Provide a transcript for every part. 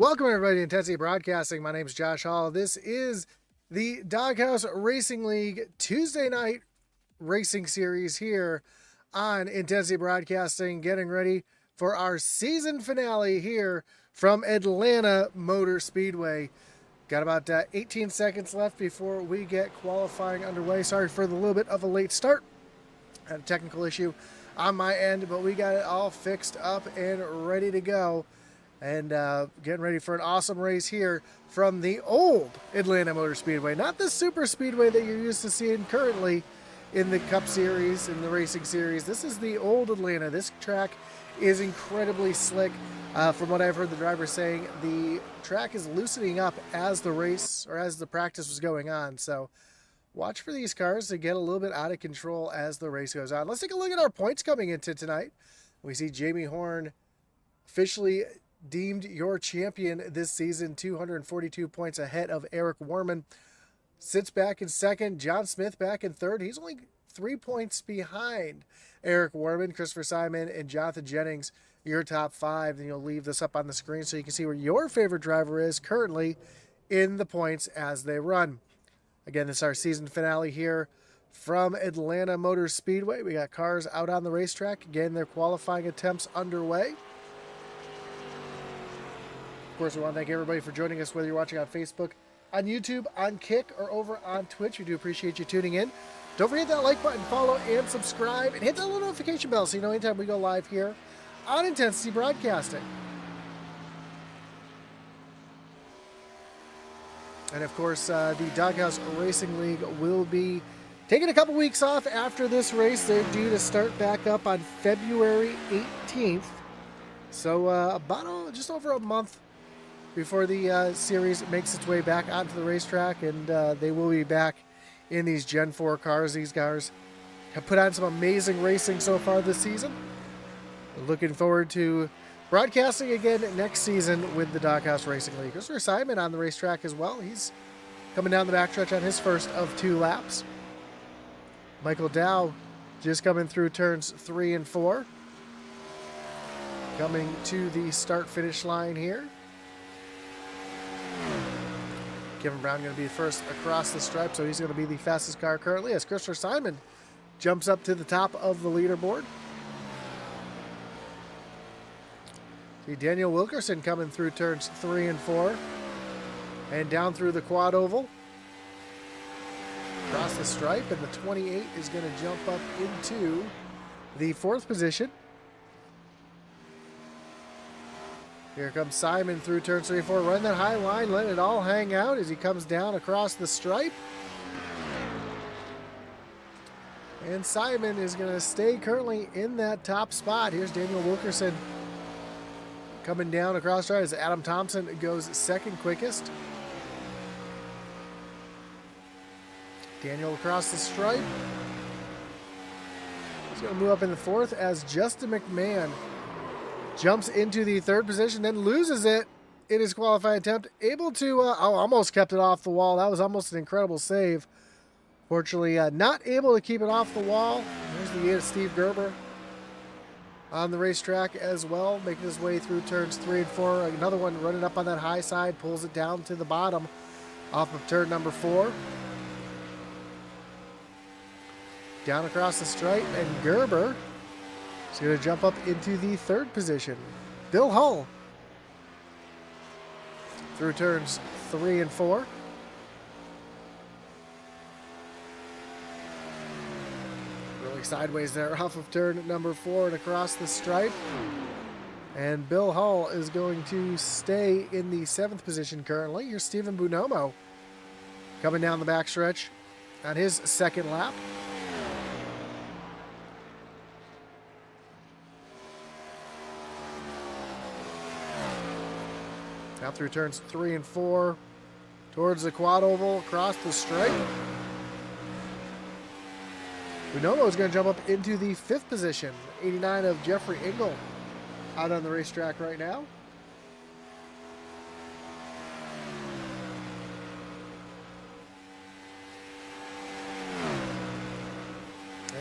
Welcome everybody to Intensity Broadcasting. My name is Josh Hall. This is the Doghouse Racing League Tuesday night racing series here on Intensity Broadcasting, getting ready for our season finale here from Atlanta Motor Speedway. Got about 18 seconds left before we get qualifying underway. Sorry for the little bit of a late start. Had a technical issue on my end, but we got it all fixed up and ready to go. And getting ready for an awesome race here from the old Atlanta Motor Speedway. Not the super speedway that you're used to seeing currently in the Cup Series, in the racing series. This is the old Atlanta. This track is incredibly slick. From what I've heard the drivers saying, the track is loosening up as the race, or as the practice was going on. So watch for these cars to get a little bit out of control as the race goes on. Let's take a look at our points coming into tonight. We see Jamie Horn officially deemed your champion this season, 242 points ahead of Eric Warman. Sits back in second. John Smith back in third. He's only 3 points behind Eric Warman. Christopher Simon and Jonathan Jennings, your top five. Then you'll leave this up on the screen so you can see where your favorite driver is currently in the points as they run. Again, this is our season finale here from Atlanta Motor Speedway. We got cars out on the racetrack. Again, their qualifying attempts underway. Of course, we want to thank everybody for joining us, whether you're watching on Facebook, on YouTube, on Kick, or over on Twitch. We do appreciate you tuning in. Don't forget that like button, follow, and subscribe, and hit that little notification bell so you know anytime we go live here on Intensity Broadcasting. And of course, the Doghouse Racing League will be taking a couple weeks off after this race. They're due to start back up on February 18th. So about just over a month before the series makes its way back onto the racetrack, and they will be back in these Gen 4 cars. These cars have put on some amazing racing so far this season. Looking forward to broadcasting again next season with the Doghouse Racing League. Christopher Simon on the racetrack as well. He's coming down the backstretch on his first of 2 laps. Michael Dow just coming through turns 3 and 4. Coming to the start-finish line here. Kevin Brown going to be first across the stripe, so he's going to be the fastest car currently as Christopher Simon jumps up to the top of the leaderboard. See Daniel Wilkerson coming through turns 3 and 4 and down through the quad oval. Across the stripe, and the 28 is going to jump up into the 4th position. Here comes Simon through turns 3 and 4, running that high line, letting it all hang out as he comes down across the stripe. And Simon is going to stay currently in that top spot. Here's Daniel Wilkerson coming down across the stripe as Adam Thompson goes second quickest. Daniel across the stripe. He's going to move up in the 4th as Justin McMahon jumps into the 3rd position, then loses it in his qualifying attempt. Able to, almost kept it off the wall. That was almost an incredible save. Fortunately, not able to keep it off the wall. There's the 8 of Steve Gerber on the racetrack as well, making his way through turns 3 and 4. Another one running up on that high side, pulls it down to the bottom off of turn number 4. Down across the stripe, and Gerber is going to jump up into the 3rd position. Bill Hull through turns 3 and 4. Really sideways there off of turn number 4 and across the stripe. And Bill Hull is going to stay in the 7th position currently. Here's Stephen Bonomo coming down the backstretch on his 2nd lap. Now through turns 3 and 4, towards the quad oval, across the stripe. Bonomo is going to jump up into the 5th position. 89 of Jeffrey Engel out on the racetrack right now.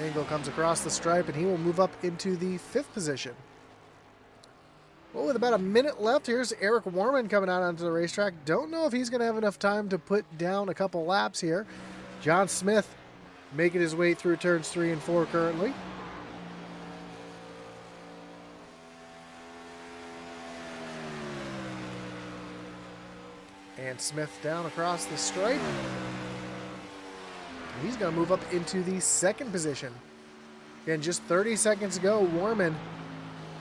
Engel comes across the stripe, and he will move up into the 5th position. Well, with about a minute left, here's Eric Warman coming out onto the racetrack. Don't know if he's going to have enough time to put down a couple laps here. John Smith making his way through turns 3 and 4 currently. And Smith down across the stripe. He's going to move up into the second position. Again, just 30 seconds ago, Warman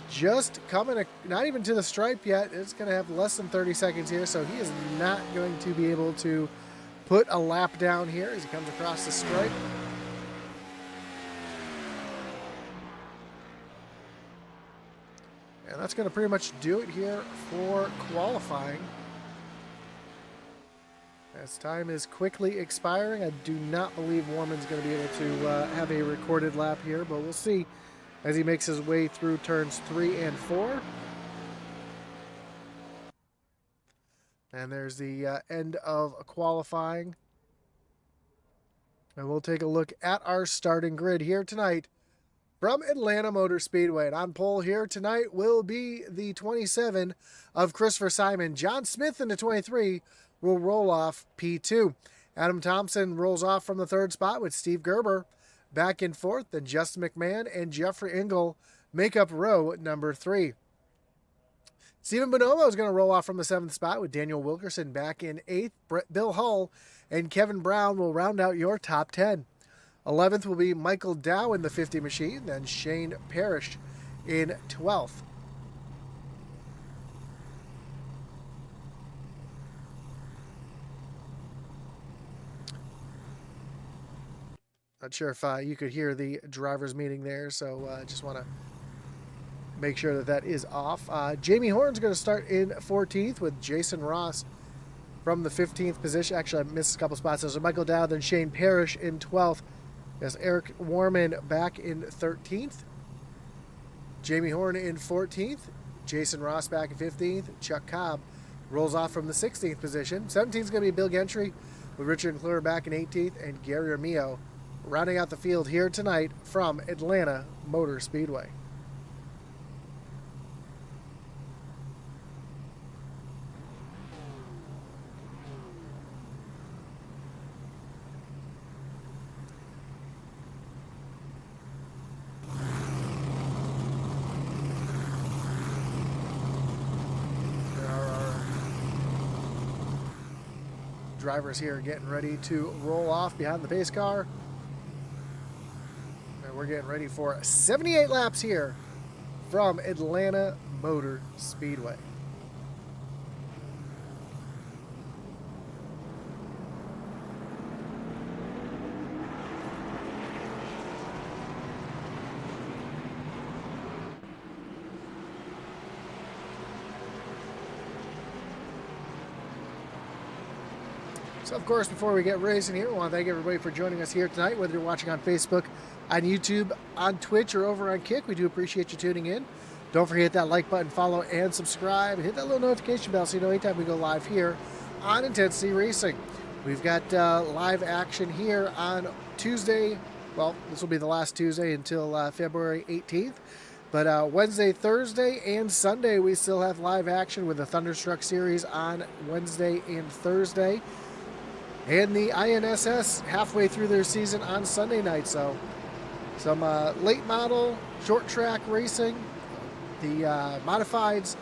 just coming, not even to the stripe yet. It's going to have less than 30 seconds here, so he is not going to be able to put a lap down here as he comes across the stripe. And that's going to pretty much do it here for qualifying. As time is quickly expiring, I do not believe Warman's going to be able to have a recorded lap here, but we'll see as he makes his way through turns 3 and 4. And there's the end of qualifying. And we'll take a look at our starting grid here tonight from Atlanta Motor Speedway. And on pole here tonight will be the 27 of Christopher Simon. John Smith in the 23 will roll off P2. Adam Thompson rolls off from the 3rd spot with Steve Gerber back in 4th. Then Justin McMahon and Jeffrey Engel make up row number 3. Stephen Bonomo is going to roll off from the 7th spot with Daniel Wilkerson back in 8th. Bill Hull and Kevin Brown will round out your top 10. 11th will be Michael Dow in the 50 machine. Then Shane Parrish in 12th. Not sure if you could hear the driver's meeting there, so just want to make sure that that is off. Jamie Horn's going to start in 14th with Jason Ross from the 15th position. Actually, I missed a couple spots. So Michael Dow, then Shane Parrish in 12th. Yes, Eric Warman back in 13th. Jamie Horn in 14th. Jason Ross back in 15th. Chuck Cobb rolls off from the 16th position. 17th is going to be Bill Gentry with Richard McClure back in 18th and Gary Armillo rounding out the field here tonight from Atlanta Motor Speedway. There are our drivers here getting ready to roll off behind the pace car. We're getting ready for 78 laps here from Atlanta Motor Speedway. So, of course, before we get racing here, I want to thank everybody for joining us here tonight, whether you're watching on Facebook, on YouTube, on Twitch, or over on Kick. We do appreciate you tuning in. Don't forget that like button, follow, and subscribe. And hit that little notification bell so you know anytime we go live here on Intensity Racing. We've got live action here on Tuesday. Well, this will be the last Tuesday until February 18th. But Wednesday, Thursday, and Sunday, we still have live action with the Thunderstruck Series on Wednesday and Thursday. And the INSS halfway through their season on Sunday night. So some late model, short track racing, the modifieds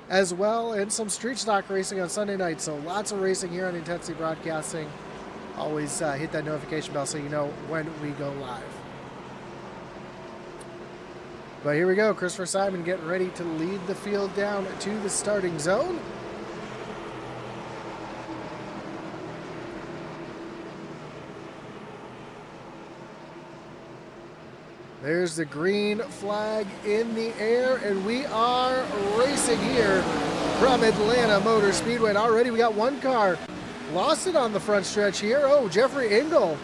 as well, and some street stock racing on Sunday night. So lots of racing here on Intensity Broadcasting. Always hit that notification bell so you know when we go live. But here we go. Christopher Simon getting ready to lead the field down to the starting zone. There's the green flag in the air, and we are racing here from Atlanta Motor Speedway. And already we got one car lost it on the front stretch here. Oh, Jeffrey Engel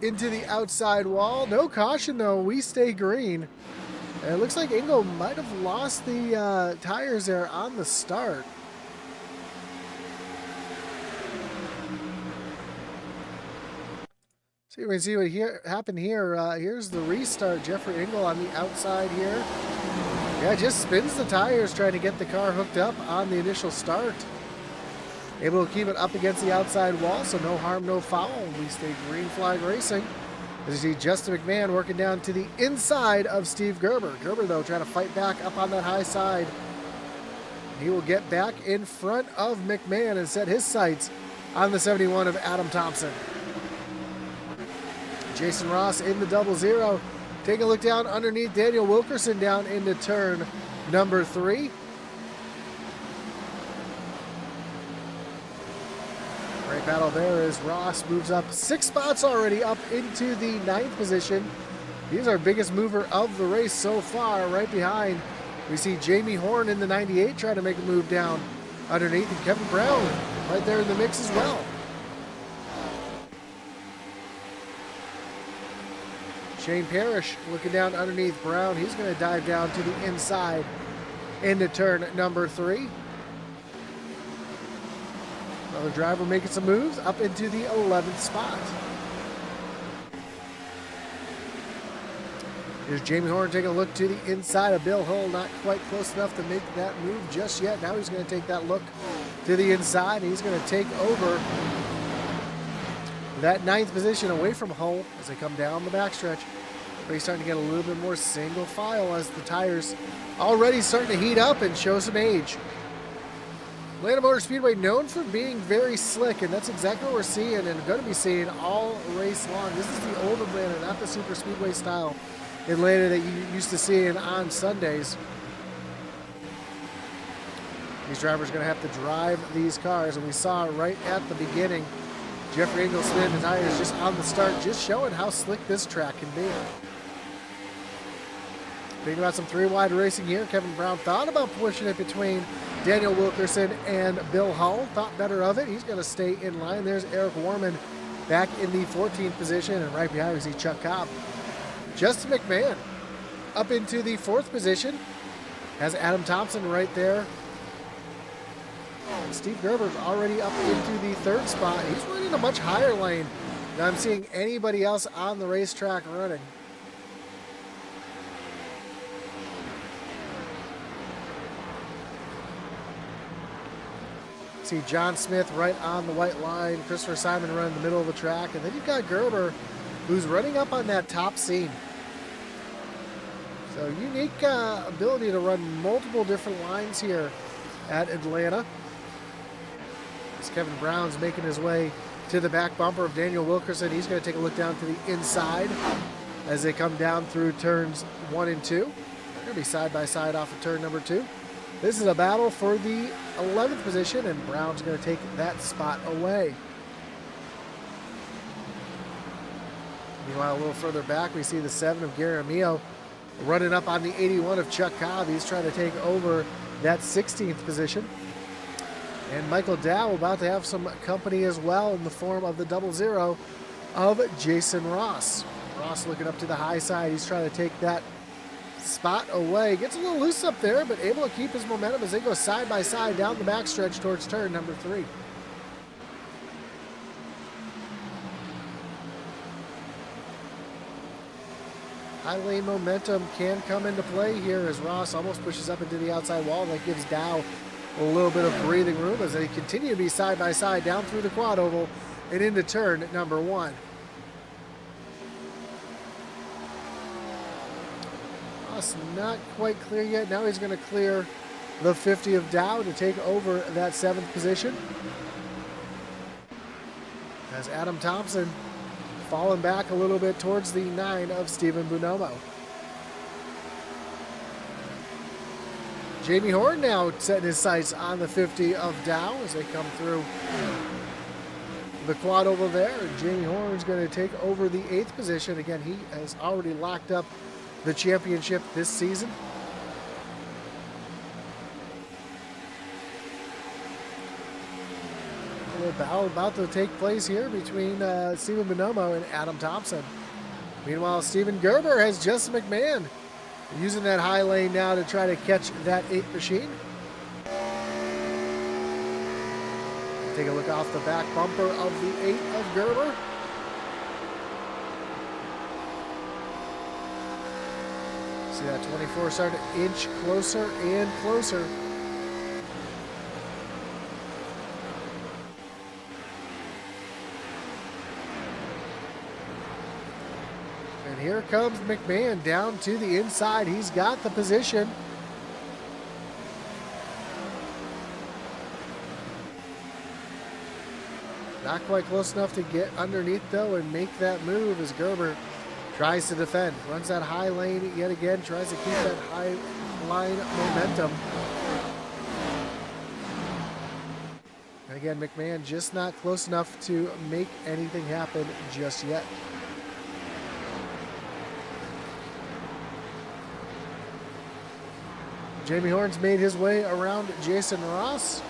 into the outside wall. No caution, though. We stay green. And it looks like Engel might have lost the tires there on the start. So you can see what happened here. Here's the restart. Jeffrey Engel on the outside here. Yeah, just spins the tires trying to get the car hooked up on the initial start. Able to keep it up against the outside wall, so no harm, no foul. We stay green flag racing. As you see Justin McMahon working down to the inside of Steve Gerber. Gerber, though, trying to fight back up on that high side. He will get back in front of McMahon and set his sights on the 71 of Adam Thompson. Jason Ross in the 00. Take a look down underneath Daniel Wilkerson down into turn number 3. Great battle there as Ross moves up 6 spots already up into the 9th position. He's our biggest mover of the race so far. Right behind, we see Jamie Horn in the 98 trying to make a move down underneath, and Kevin Brown right there in the mix as well. Shane Parrish looking down underneath Brown. He's going to dive down to the inside into turn number 3. Another driver making some moves up into the 11th spot. Here's Jamie Horn taking a look to the inside of Bill Hull. Not quite close enough to make that move just yet. Now he's going to take that look to the inside. He's going to take over that 9th position away from Hull as they come down the backstretch. Everybody's starting to get a little bit more single file as the tires already starting to heat up and show some age. Atlanta Motor Speedway known for being very slick, and that's exactly what we're seeing and going to be seeing all race long. This is the old Atlanta, not the super speedway style Atlanta that you used to see on Sundays. These drivers are going to have to drive these cars, and we saw right at the beginning Jeffrey Engel spinning the tires just on the start, just showing how slick this track can be. Thinking about some 3-wide racing here. Kevin Brown thought about pushing it between Daniel Wilkerson and Bill Hull. Thought better of it. He's going to stay in line. There's Eric Warman back in the 14th position, and right behind we see Chuck Cobb. Justin McMahon up into the 4th position. Has Adam Thompson right there. Steve Gerber's already up into the 3rd spot. He's running a much higher lane than I'm seeing anybody else on the racetrack running. See John Smith right on the white line. Christopher Simon running the middle of the track. And then you've got Gerber, who's running up on that top seam. So unique ability to run multiple different lines here at Atlanta. As Kevin Brown's making his way to the back bumper of Daniel Wilkerson. He's going to take a look down to the inside as they come down through turns 1 and 2. They're going to be side by side off of turn number 2. This is a battle for the 11th position, and Brown's going to take that spot away. Meanwhile, a little further back, we see the 7 of Garamillo running up on the 81 of Chuck Cobb. He's trying to take over that 16th position. And Michael Dow about to have some company as well in the form of the 00 of Jason Ross. Ross looking up to the high side. He's trying to take that spot away. Gets a little loose up there, but able to keep his momentum as they go side by side down the backstretch towards turn number 3. High lane momentum can come into play here as Ross almost pushes up into the outside wall. That gives Dow a little bit of breathing room as they continue to be side by side down through the quad oval and into turn number 1. Ross not quite clear yet. Now he's going to clear the 50 of Dow to take over that 7th position. As Adam Thompson falling back a little bit towards the 9 of Stephen Bonomo. Jamie Horn now setting his sights on the 50 of Dow as they come through the quad oval there. And Jamie Horn's going to take over the 8th position. Again, he has already locked up the championship this season. A little battle about to take place here between Stephen Bonomo and Adam Thompson. Meanwhile, Stephen Gerber has Justin McMahon using that high lane now to try to catch that 8th machine. Take a look off the back bumper of the 8 of Gerber. See that 24 starting to inch closer and closer. And here comes McMahon down to the inside. He's got the position. Not quite close enough to get underneath, though, and make that move as Gerber tries to defend. Runs that high lane yet again, tries to keep that high line momentum. And again, McMahon just not close enough to make anything happen just yet. Jamie Horn's made his way around Jason Ross.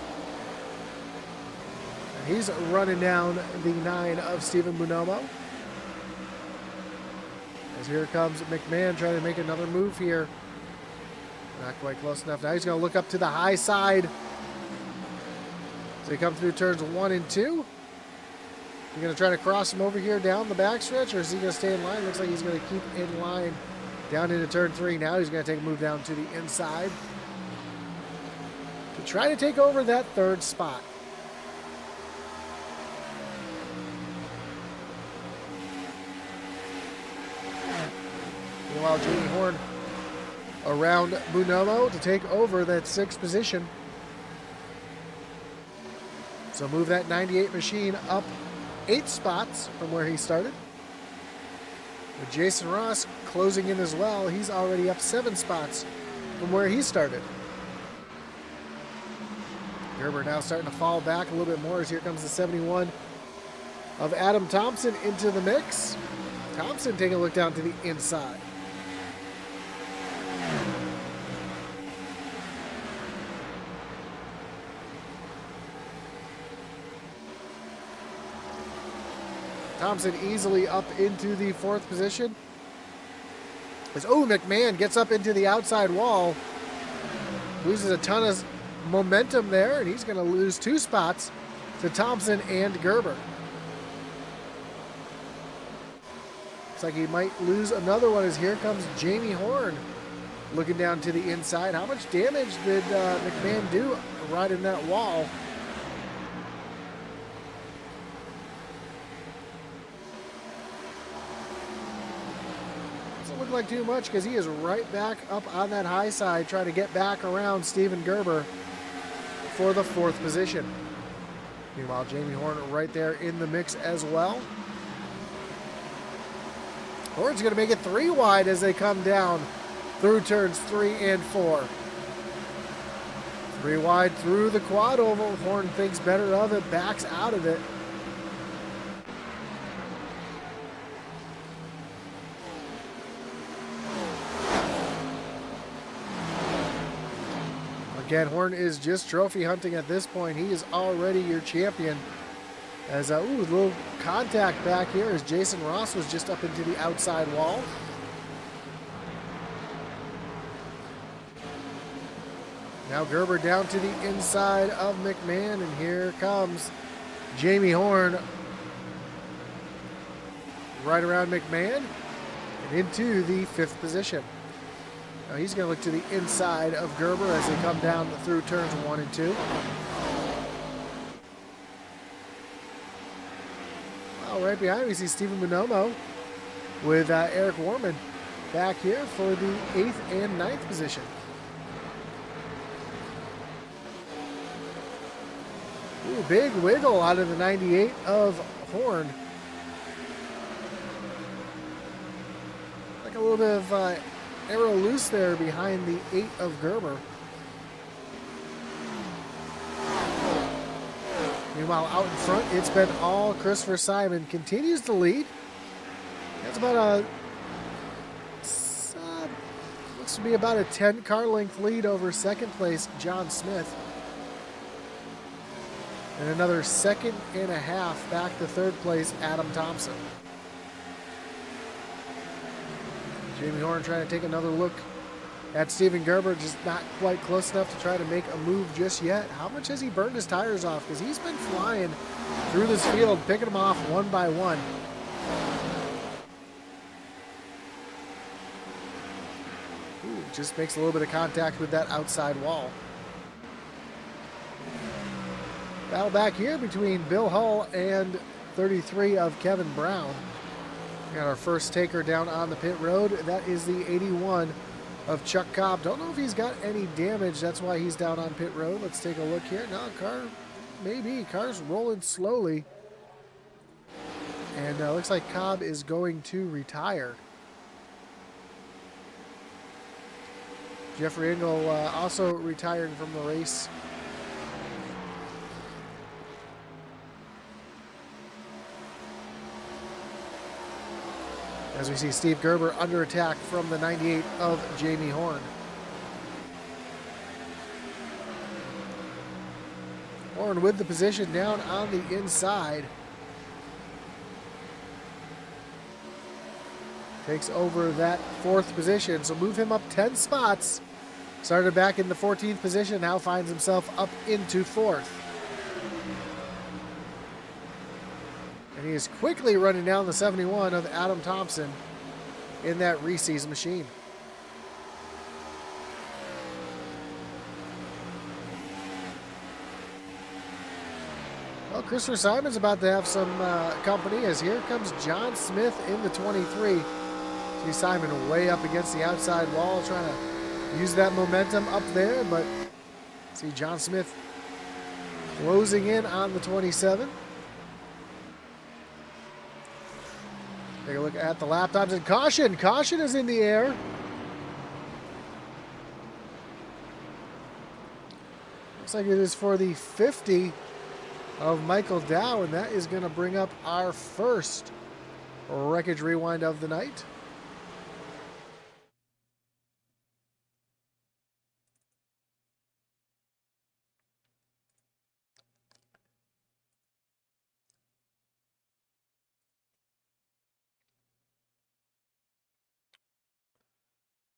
And he's running down the 9 of Stephen Bonomo. As here comes McMahon trying to make another move here. Not quite close enough. Now he's going to look up to the high side. So he comes through turns 1 and 2. You're going to try to cross him over here down the backstretch, or is he going to stay in line? Looks like he's going to keep in line down into turn 3. Now he's going to take a move down to the inside to try to take over that 3rd spot. Meanwhile, Jamie Horn around Bonomo to take over that 6th position. So move that 98 machine up 8 spots from where he started. With Jason Ross closing in as well, he's already up 7 spots from where he started. Gerber now starting to fall back a little bit more as here comes the 71 of Adam Thompson into the mix. Thompson taking a look down to the inside. Thompson easily up into the 4th position. As McMahon gets up into the outside wall. Loses a ton of momentum there, and he's going to lose 2 spots to Thompson and Gerber. Looks like he might lose another one as here comes Jamie Horn looking down to the inside. How much damage did McMahon do right in that wall? Doesn't look like too much because he is right back up on that high side trying to get back around Steven Gerber for the 4th position. Meanwhile, Jamie Horn right there in the mix as well. Horn's going to make it 3 wide as they come down through turns 3 and 4. 3 wide through the quad oval. Horn thinks better of it, backs out of it. Again, Horn is just trophy hunting at this point. He is already your champion. As a little contact back here as Jason Ross was just up into the outside wall. Now Gerber down to the inside of McMahon, and here comes Jamie Horn right around McMahon and into the 5th position. Now he's going to look to the inside of Gerber as they come down through turns 1 and 2. Right behind we see Stephen Bonomo with Eric Warman back here for the 8th and 9th position. Big wiggle out of the 98 of Horn. Like a little bit of arrow loose there behind the 8 of Gerber. Meanwhile, out in front, it's been all Christopher Simon. Continues to lead. That's about a, looks to be about a 10 car length lead over 2nd place, John Smith. And another 2.5 seconds back to 3rd place, Adam Thompson. Jamie Horn trying to take another look at Steven Gerber, just not quite close enough to try to make a move just yet. How much has he burned his tires off? Because he's been flying through this field, picking them off one by one. Ooh, just makes a little bit of contact with that outside wall. Battle back here between Bill Hull and 33 of Kevin Brown. We got our first taker down on the pit road. That is the 81 of Chuck Cobb. Don't know if he's got any damage. That's why he's down on pit road. Let's take a look here. No, car, maybe. Car's rolling slowly. And looks like Cobb is going to retire. Jeffrey Engel also retiring from the race. As we see Steve Gerber under attack from the 98 of Jamie Horn. Horn with the position down on the inside. Takes over that 4th position, so move him up 10 spots. Started back in the 14th position, now finds himself up into 4th. And he is quickly running down the 71 of Adam Thompson in that Reese's machine. Well, Christopher Simon's about to have some company, as here comes John Smith in the 23. See Simon way up against the outside wall, trying to use that momentum up there, but see John Smith closing in on the 27. Take a look at the lap times and caution. Caution is in the air. Looks like it is for the 50 of Michael Dow, and that is going to bring up our first wreckage rewind of the night.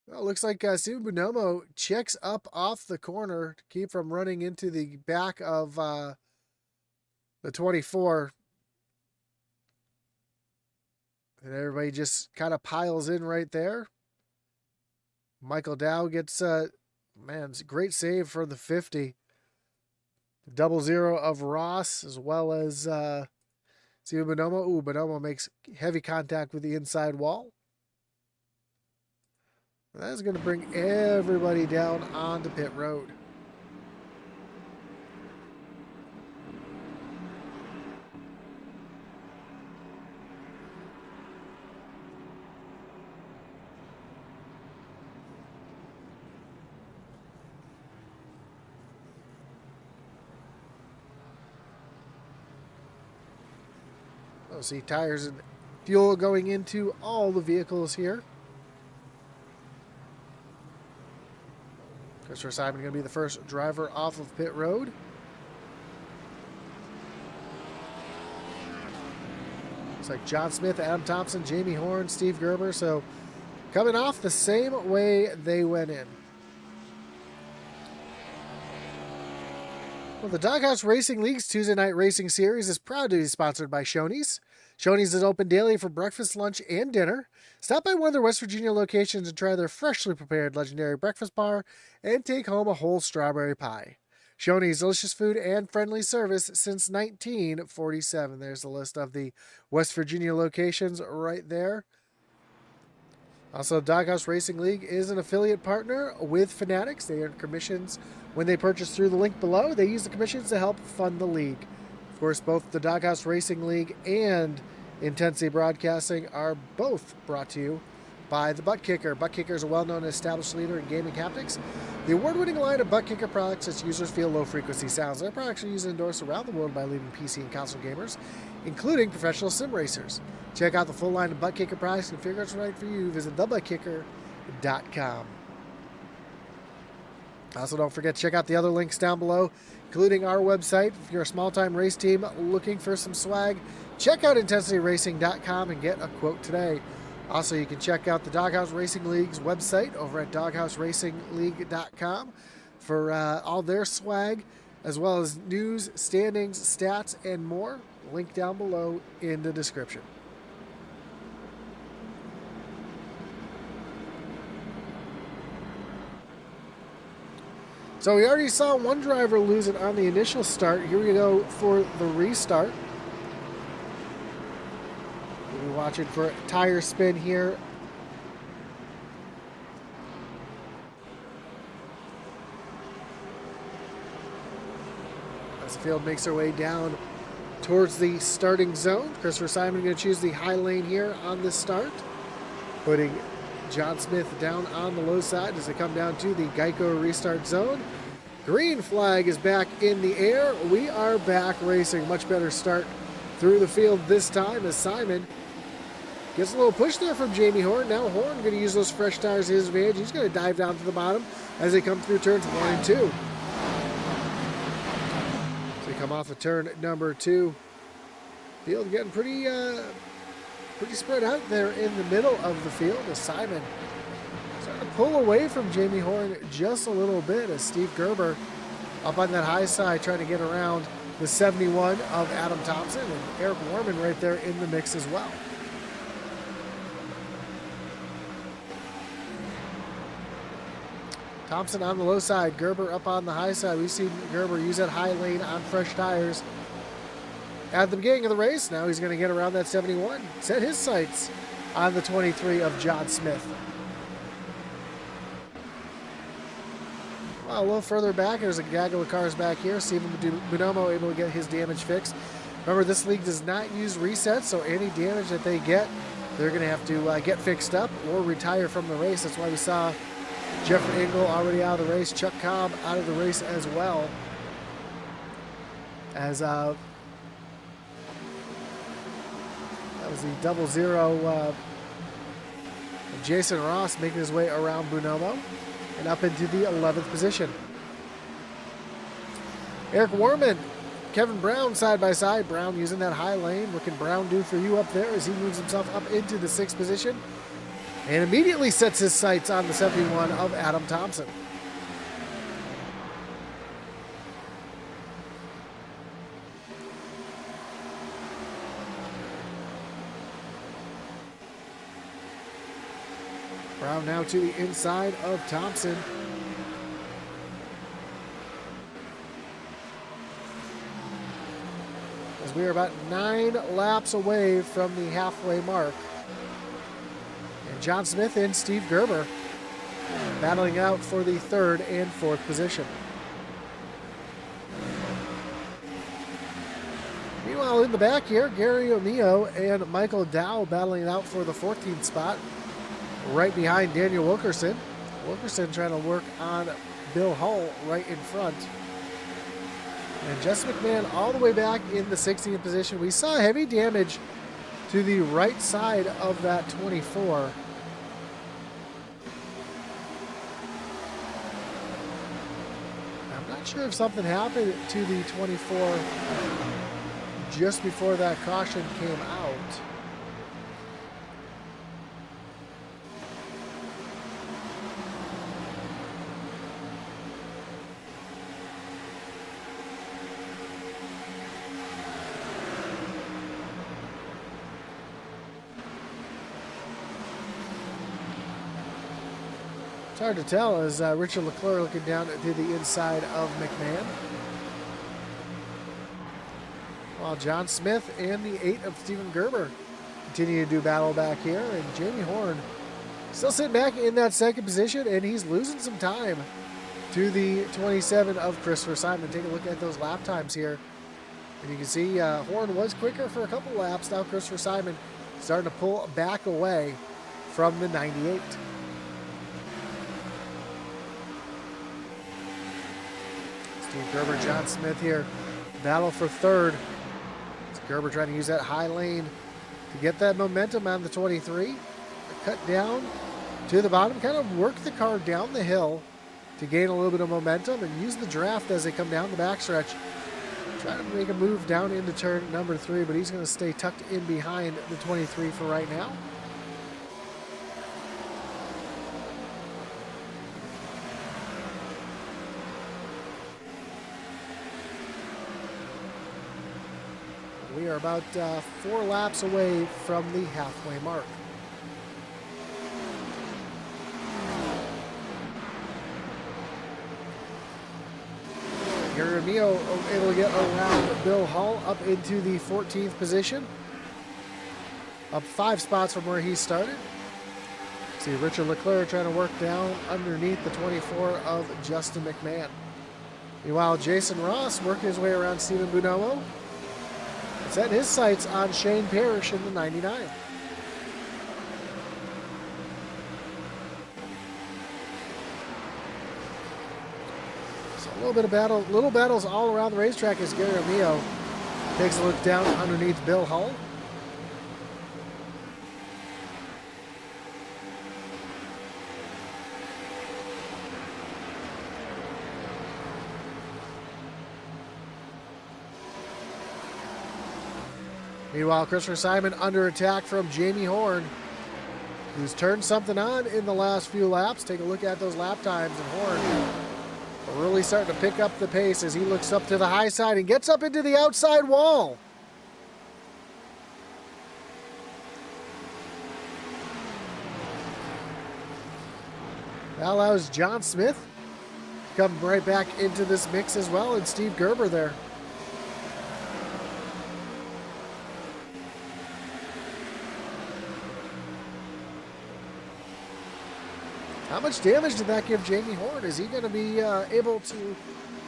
Well, it looks like Steve Bonomo checks up off the corner to keep from running into the back of the 24. And everybody just kind of piles in right there. Michael Dow gets, man, it's a great save for the 50. The 00 of Ross, as well as Steve Bonomo. Ooh, Bonomo makes heavy contact with the inside wall. That's going to bring everybody down onto pit road. Oh, see tires and fuel going into all the vehicles here. Christopher Simon going to be the first driver off of pit road. Looks like John Smith, Adam Thompson, Jamie Horn, Steve Gerber. So coming off the same way they went in. Well, the Doghouse Racing League's Tuesday Night Racing Series is proud to be sponsored by Shoney's. Shoney's is open daily for breakfast, lunch, and dinner. Stop by one of their West Virginia locations and try their freshly prepared legendary breakfast bar and take home a whole strawberry pie. Shoney's, delicious food and friendly service since 1947. There's the list of the West Virginia locations right there. Also, Doghouse Racing League is an affiliate partner with Fanatics. They earn commissions when they purchase through the link below. They use the commissions to help fund the league. Of course, both the Doghouse Racing League and Intensity Broadcasting are both brought to you by the Butt Kicker. Butt Kicker is a well-known established leader in gaming haptics. The award-winning line of Butt Kicker products lets users feel low-frequency sounds. Their products are used and endorsed around the world by leading PC and console gamers, including professional sim racers. Check out the full line of Butt Kicker products and figure out what's right for you. Visit thebuttkicker.com. Also, don't forget to check out the other links down below, including our website. If you're a small-time race team looking for some swag, check out intensityracing.com and get a quote today. Also, you can check out the Doghouse Racing League's website over at doghouseracingligue.com for all their swag, as well as news, standings, stats, and more. Link down below in the description. So we already saw one driver lose it on the initial start. Here we go for the restart. We'll be watching for a tire spin here. As the field makes their way down towards the starting zone, Christopher Simon going to choose the high lane here on this start, putting John Smith down on the low side as they come down to the Geico restart zone. Green flag is back in the air. We are back racing. Much better start through the field this time as Simon gets a little push there from Jamie Horn. Now Horn going to use those fresh tires to his advantage. He's going to dive down to the bottom as they come through turns 1 and 2. So they come off of turn number 2. Field getting pretty spread out there in the middle of the field as Simon starting to pull away from Jamie Horn just a little bit as Steve Gerber up on that high side trying to get around the 71 of Adam Thompson, and Eric Warman right there in the mix as well. Thompson on the low side, Gerber up on the high side. We've seen Gerber use that high lane on fresh tires at the beginning of the race. Now he's going to get around that 71, set his sights on the 23 of John Smith. Well, a little further back, there's a gaggle of cars back here. Steven Bonomo able to get his damage fixed. Remember, this league does not use resets, so any damage that they get, they're going to have to get fixed up or retire from the race. That's why we saw Jeffrey Engel already out of the race, Chuck Cobb out of the race as well. As that was the 00 Jason Ross making his way around Bonomo and up into the 11th position. Eric Warman, Kevin Brown side by side. Brown using that high lane. What can Brown do for you up there as he moves himself up into the 6th position and immediately sets his sights on the 71 of Adam Thompson. Brown now to the inside of Thompson. As we are about 9 laps away from the halfway mark. And John Smith and Steve Gerber battling out for the 3rd and 4th position. Meanwhile, in the back here, Gary O'Neill and Michael Dow battling it out for the 14th spot. Right behind Daniel Wilkerson. Wilkerson trying to work on Bill Hull right in front. And Jess McMahon all the way back in the 16th position. We saw heavy damage to the right side of that 24. I'm not sure if something happened to the 24 just before that caution came out. It's hard to tell as Richard Leclerc looking down to the inside of McMahon. While John Smith and the 8 of Stephen Gerber continue to do battle back here. And Jamie Horn still sitting back in that 2nd position, and he's losing some time to the 27 of Christopher Simon. Take a look at those lap times here. And you can see Horn was quicker for a couple laps. Now Christopher Simon starting to pull back away from the 98. Steve Gerber, John Smith here. Battle for 3rd. It's Gerber trying to use that high lane to get that momentum on the 23. Cut down to the bottom. Kind of work the car down the hill to gain a little bit of momentum and use the draft as they come down the backstretch. Trying to make a move down into turn number 3, but he's going to stay tucked in behind the 23 for right now. We are about 4 laps away from the halfway mark. Garamio able to get around Bill Hull up into the 14th position. Up 5 spots from where he started. See Richard Leclerc trying to work down underneath the 24 of Justin McMahon. Meanwhile, Jason Ross working his way around Stephen Bonomo. Setting his sights on Shane Parrish in the 99. So a little bit of battle, little battles all around the racetrack as Garamio takes a look down underneath Bill Hull. Meanwhile, Christopher Simon under attack from Jamie Horn, who's turned something on in the last few laps. Take a look at those lap times, and Horn really starting to pick up the pace as he looks up to the high side and gets up into the outside wall. That allows John Smith to come right back into this mix as well, and Steve Gerber there. How much damage did that give Jamie Horn? Is he going to be able to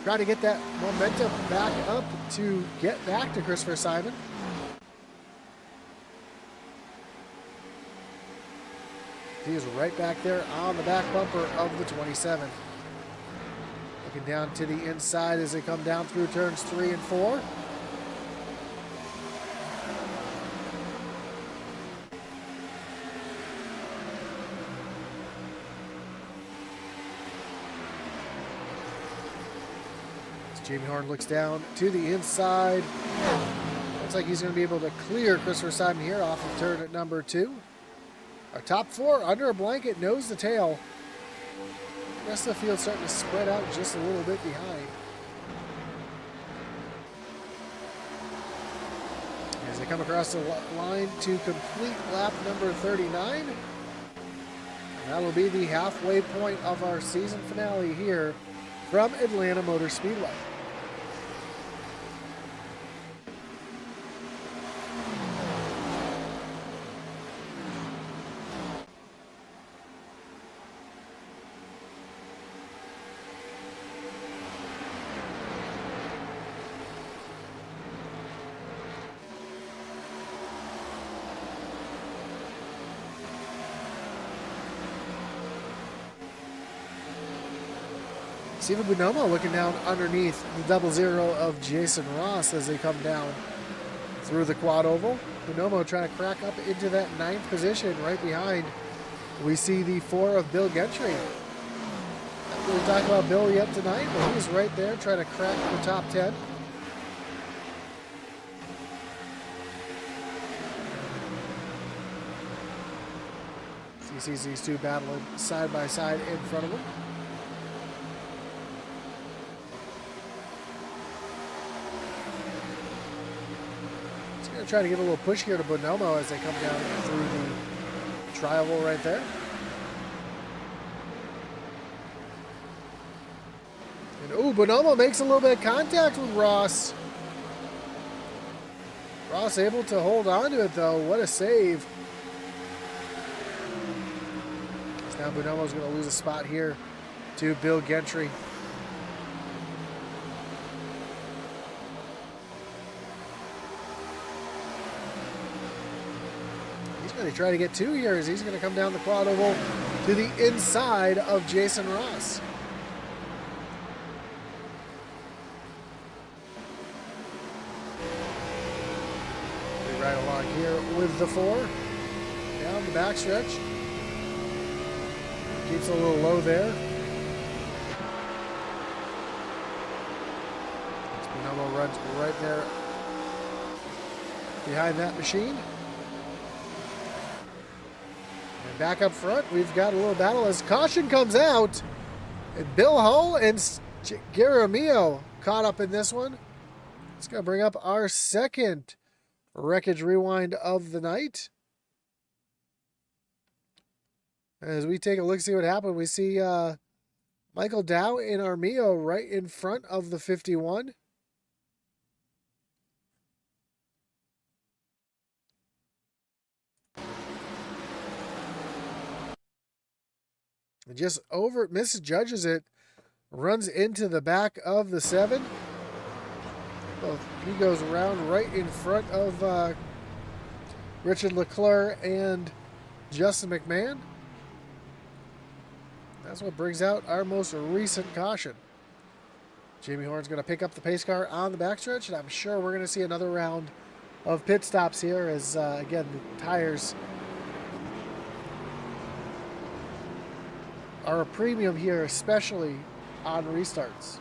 try to get that momentum back up to get back to Christopher Simon? He is right back there on the back bumper of the 27. Looking down to the inside as they come down through turns 3 and 4. Jamie Horn looks down to the inside. Looks like he's going to be able to clear Christopher Simon here off of turn at number 2. Our top 4 under a blanket, nose to tail. The rest of the field starting to spread out just a little bit behind. As they come across the line to complete lap number 39. And that'll be the halfway point of our season finale here from Atlanta Motor Speedway. Stephen Bonomo looking down underneath the 00 of Jason Ross as they come down through the quad oval. Bonomo trying to crack up into that 9th position right behind. We see the 4 of Bill Gentry. Not really talking about Bill yet tonight, but he's right there trying to crack the top 10. He sees these two battling side by side in front of him. Trying to give a little push here to Bonomo as they come down through the tri-oval right there. And Bonomo makes a little bit of contact with Ross. Ross able to hold on to it though. What a save. Now Bonomo's going to lose a spot here to Bill Gentry. They try to get 2 here as he's going to come down the quad oval to the inside of Jason Ross. They ride along here with the 4 down the backstretch. Keeps a little low there. Bonomo runs right there behind that machine. Back up front, we've got a little battle as caution comes out. And Bill Hull and Garamio caught up in this one. It's going to bring up our second wreckage rewind of the night. As we take a look, see what happened, we see Michael Dow in Armio right in front of the 51. Just misjudges it, runs into the back of the 7. Well, he goes around right in front of Richard Leclerc and Justin McMahon. That's what brings out our most recent caution. Jamie Horn's going to pick up the pace car on the backstretch, and I'm sure we're going to see another round of pit stops here as, again, the tires are a premium here, especially on restarts.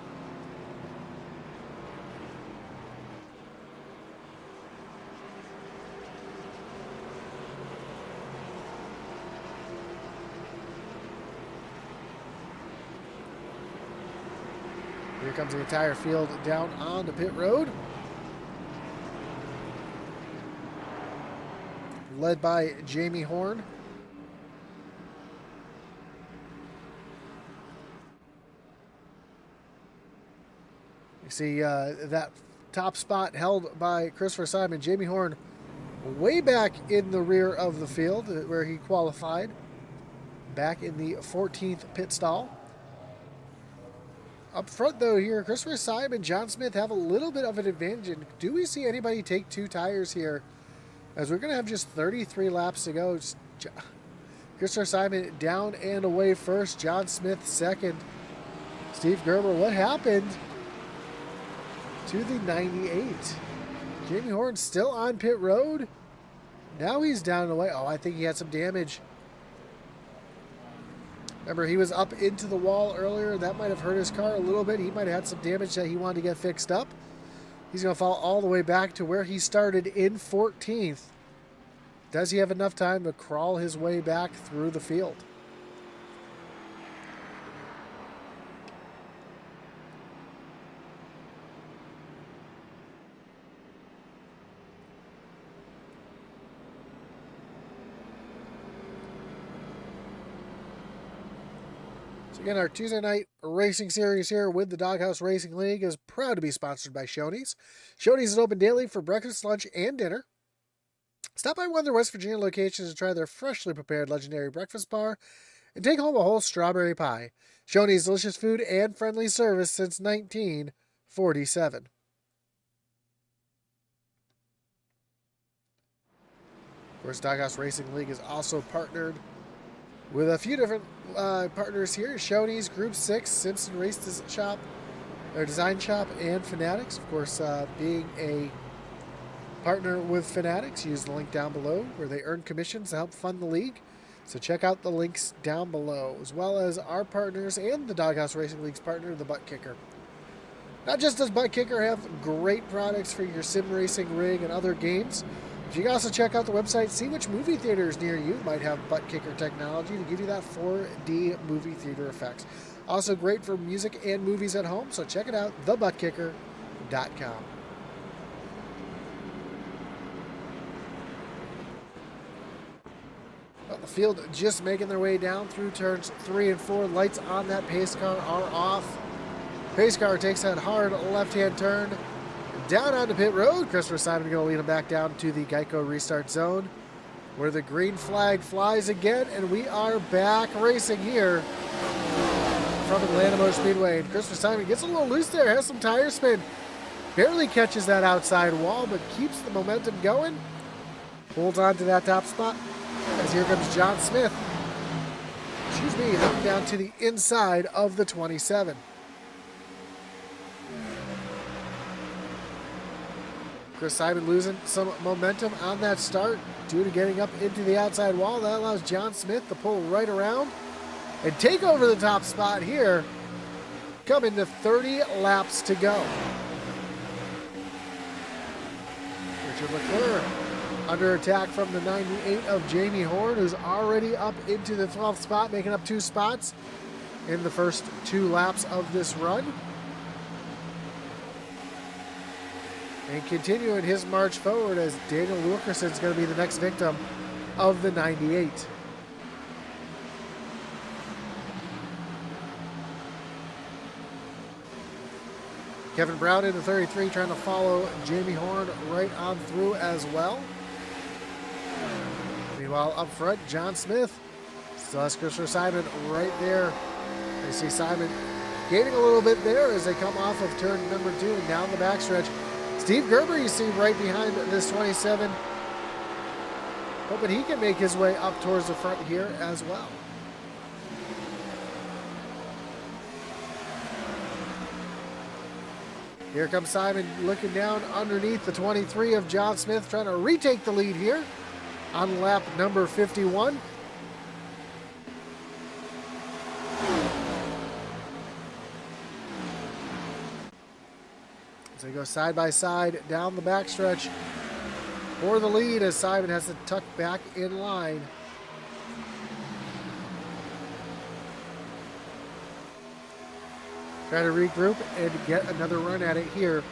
Here comes the entire field down on the pit road. Led by Jamie Horn. You see that top spot held by Christopher Simon. Jamie Horn way back in the rear of the field where he qualified. Back in the 14th pit stall. Up front, though, here, Christopher Simon and John Smith have a little bit of an advantage. And do we see anybody take 2 tires here? As we're going to have just 33 laps to go. Christopher Simon down and away first. John Smith second. Steve Gerber, what happened to the 98? Jamie Horn still on pit road. Now he's down and away. Oh, I think he had some damage. Remember, he was up into the wall earlier. That might have hurt his car a little bit. He might have had some damage that he wanted to get fixed up. He's going to fall all the way back to where he started in 14th. Does he have enough time to crawl his way back through the field? Again, our Tuesday night racing series here with the Doghouse Racing League is proud to be sponsored by Shoney's. Shoney's is open daily for breakfast, lunch, and dinner. Stop by one of their West Virginia locations to try their freshly prepared legendary breakfast bar and take home a whole strawberry pie. Shoney's delicious food and friendly service since 1947. Of course, Doghouse Racing League is also partnered with a few different partners here. Shoney's, Group 6, Simpson Race Shop, or Design Shop, and Fanatics. Of course, being a partner with Fanatics, use the link down below where they earn commissions to help fund the league. So check out the links down below, as well as our partners and the Doghouse Racing League's partner, the Butt Kicker. Not just does Butt Kicker have great products for your sim racing rig and other games, but you can also check out the website, see which movie theaters near you might have Butt Kicker technology to give you that 4D movie theater effects. Also great for music and movies at home, so check it out, thebuttkicker.com. Well, the field just making their way down through turns 3 and 4. Lights on that pace car are off. Pace car takes that hard left-hand turn down onto pit road. Christopher Simon going to lead him back down to the Geico restart zone where the green flag flies again, and we are back racing here from Atlanta Motor Speedway. And Christopher Simon gets a little loose there, has some tire spin, barely catches that outside wall, but keeps the momentum going. Holds on to that top spot as here comes John Smith. Heading down to the inside of the 27. Chris Simon losing some momentum on that start due to getting up into the outside wall. That allows John Smith to pull right around and take over the top spot here. Coming to 30 laps to go. Richard Leclerc under attack from the 98 of Jamie Horn, who's already up into the 12th spot, making up 2 spots in the first 2 laps of this run. And continuing his march forward as Daniel Wilkerson is going to be the next victim of the 98. Kevin Brown into 33, trying to follow Jamie Horn right on through as well. Meanwhile, up front, John Smith still has Christopher Simon right there. You see Simon gaining a little bit there as they come off of turn number 2 and down the backstretch. Steve Gerber, you see right behind this 27. Hoping he can make his way up towards the front here as well. Here comes Simon looking down underneath the 23 of John Smith, trying to retake the lead here on lap number 51. As they go side by side down the backstretch for the lead, as Simon has to tuck back in line. Try to regroup and get another run at it here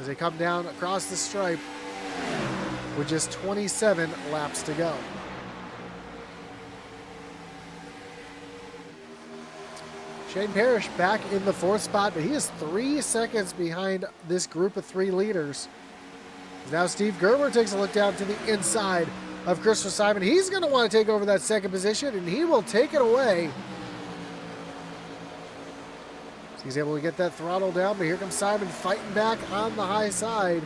as they come down across the stripe with just 27 laps to go. Shane Parrish back in the 4th spot, but he is 3 seconds behind this group of 3 leaders. Now Steve Gerber takes a look down to the inside of Christopher Simon. He's going to want to take over that 2nd position, and he will take it away. He's able to get that throttle down, but here comes Simon fighting back on the high side.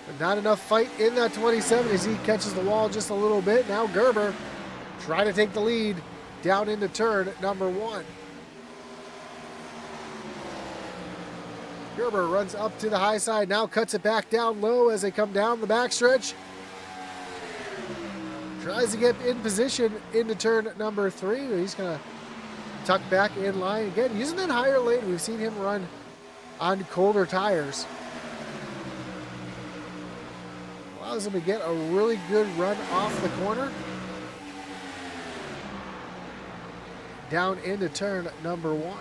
But not enough fight in that 27 as he catches the wall just a little bit. Now Gerber trying to take the lead down into turn number 1. Gerber runs up to the high side, now cuts it back down low as they come down the backstretch. Tries to get in position into turn number 3, but he's going to tuck back in line again, using that higher lane. We've seen him run on colder tires. Allows him to get a really good run off the corner. Down into turn number 1.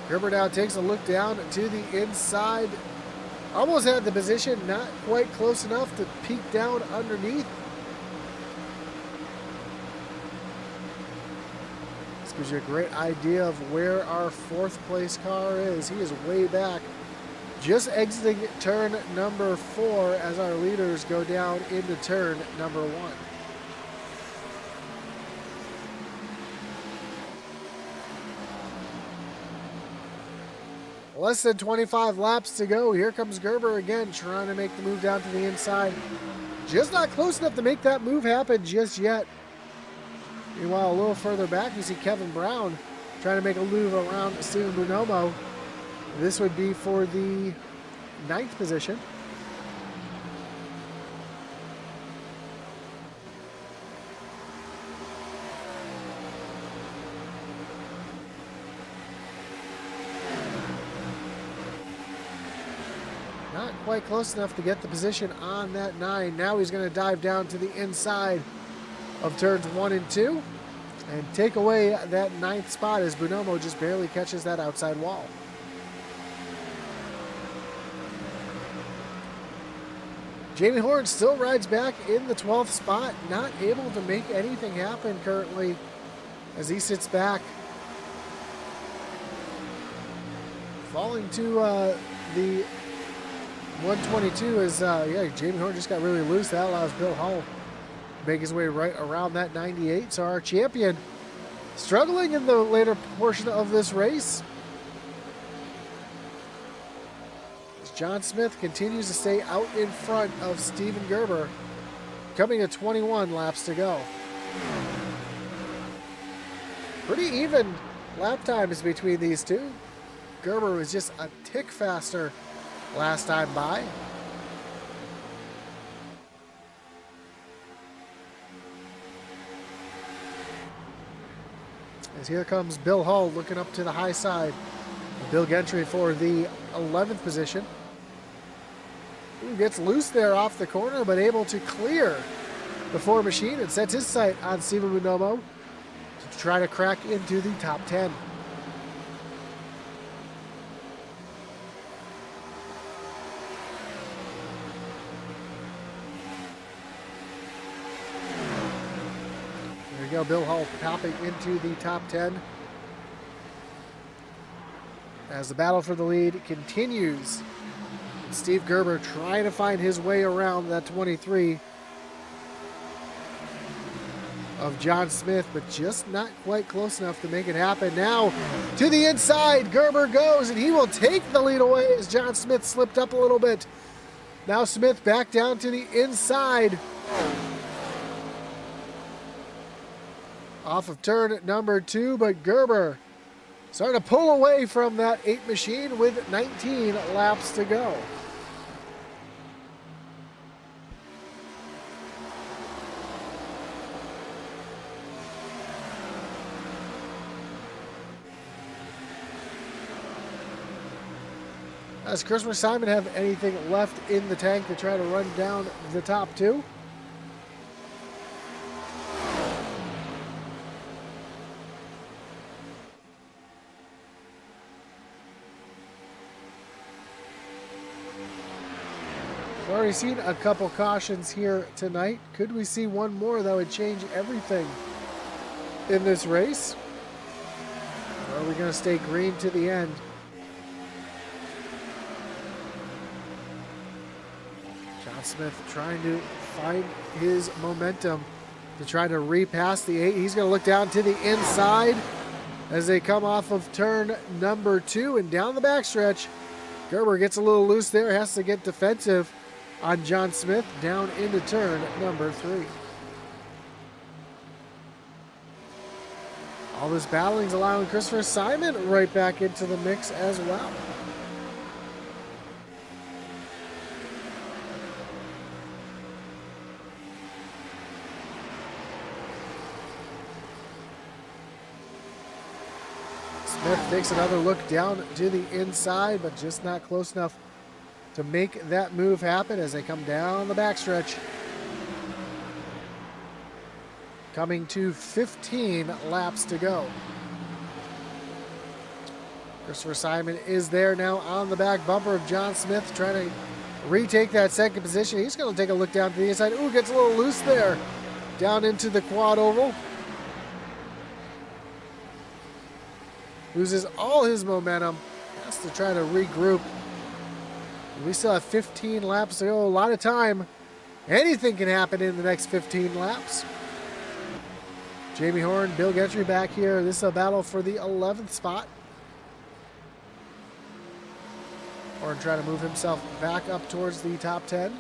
Gerber now takes a look down to the inside. Almost had the position, not quite close enough to peek down underneath. This gives you a great idea of where our 4th place car is. He is way back, just exiting turn number 4 as our leaders go down into turn number 1. Less than 25 laps to go. Here comes Gerber again, trying to make the move down to the inside. Just not close enough to make that move happen just yet. Meanwhile, a little further back, you see Kevin Brown trying to make a move around Steven Bonomo. This would be for the 9th position. Not quite close enough to get the position on that 9. Now he's going to dive down to the inside of turns 1 and 2 and take away that 9th spot as Bonomo just barely catches that outside wall. Jamie Horn still rides back in the 12th spot, not able to make anything happen currently as he sits back. Falling to the 122 is, Jamie Horn just got really loose. That allows Bill Hull to make his way right around that 98. So our champion struggling in the later portion of this race. As John Smith continues to stay out in front of Steven Gerber, coming to 21 laps to go. Pretty even lap times between these two. Gerber was just a tick faster last time by. As here comes Bill Hull looking up to the high side. Bill Gentry for the 11th position. Ooh, gets loose there off the corner, but able to clear the Ford machine and sets his sight on Steven Bonomo to try to crack into the top 10. we go. Bill Hull popping into the top 10. As the battle for the lead continues, Steve Gerber trying to find his way around that 23 of John Smith, but just not quite close enough to make it happen. Now to the inside, Gerber goes, and he will take the lead away as John Smith slipped up a little bit. Now Smith back down to the inside. Off of turn number 2, but Gerber starting to pull away from that 8 machine with 19 laps to go. Does Christopher Simon have anything left in the tank to try to run down the top 2? We've already seen a couple cautions here tonight. Could we see one more that would change everything in this race? Or are we going to stay green to the end? John Smith trying to find his momentum to try to repass the 8. He's going to look down to the inside as they come off of turn number 2 and down the backstretch. Gerber gets a little loose there, has to get defensive on John Smith down into turn number 3. All this battling is allowing Christopher Simon right back into the mix as well. Smith takes another look down to the inside, but just not close enough to make that move happen as they come down the backstretch. Coming to 15 laps to go. Christopher Simon is there now on the back bumper of John Smith, trying to retake that second position. He's going to take a look down to the inside. Ooh, gets a little loose there. Down into the quad oval. Loses all his momentum. Has to try to regroup. We still have 15 laps to go. A lot of time. Anything can happen in the next 15 laps. Jamie Horn, Bill Gentry back here. This is a battle for the 11th spot. Horn trying to move himself back up towards the top 10.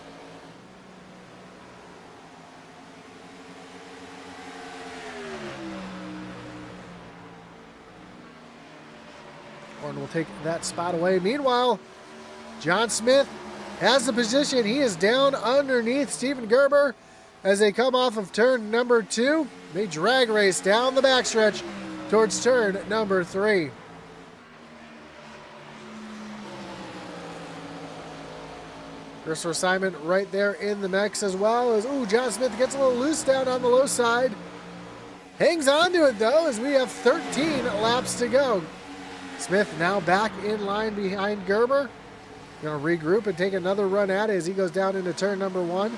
Horn will take that spot away. Meanwhile, John Smith has the position. He is down underneath Stephen Gerber as they come off of turn number 2. They drag race down the backstretch towards turn number 3. Christopher Simon right there in the mix as well. As John Smith gets a little loose down on the low side. Hangs on to it though as we have 13 laps to go. Smith now back in line behind Gerber. Going to regroup and take another run at it as he goes down into turn number 1.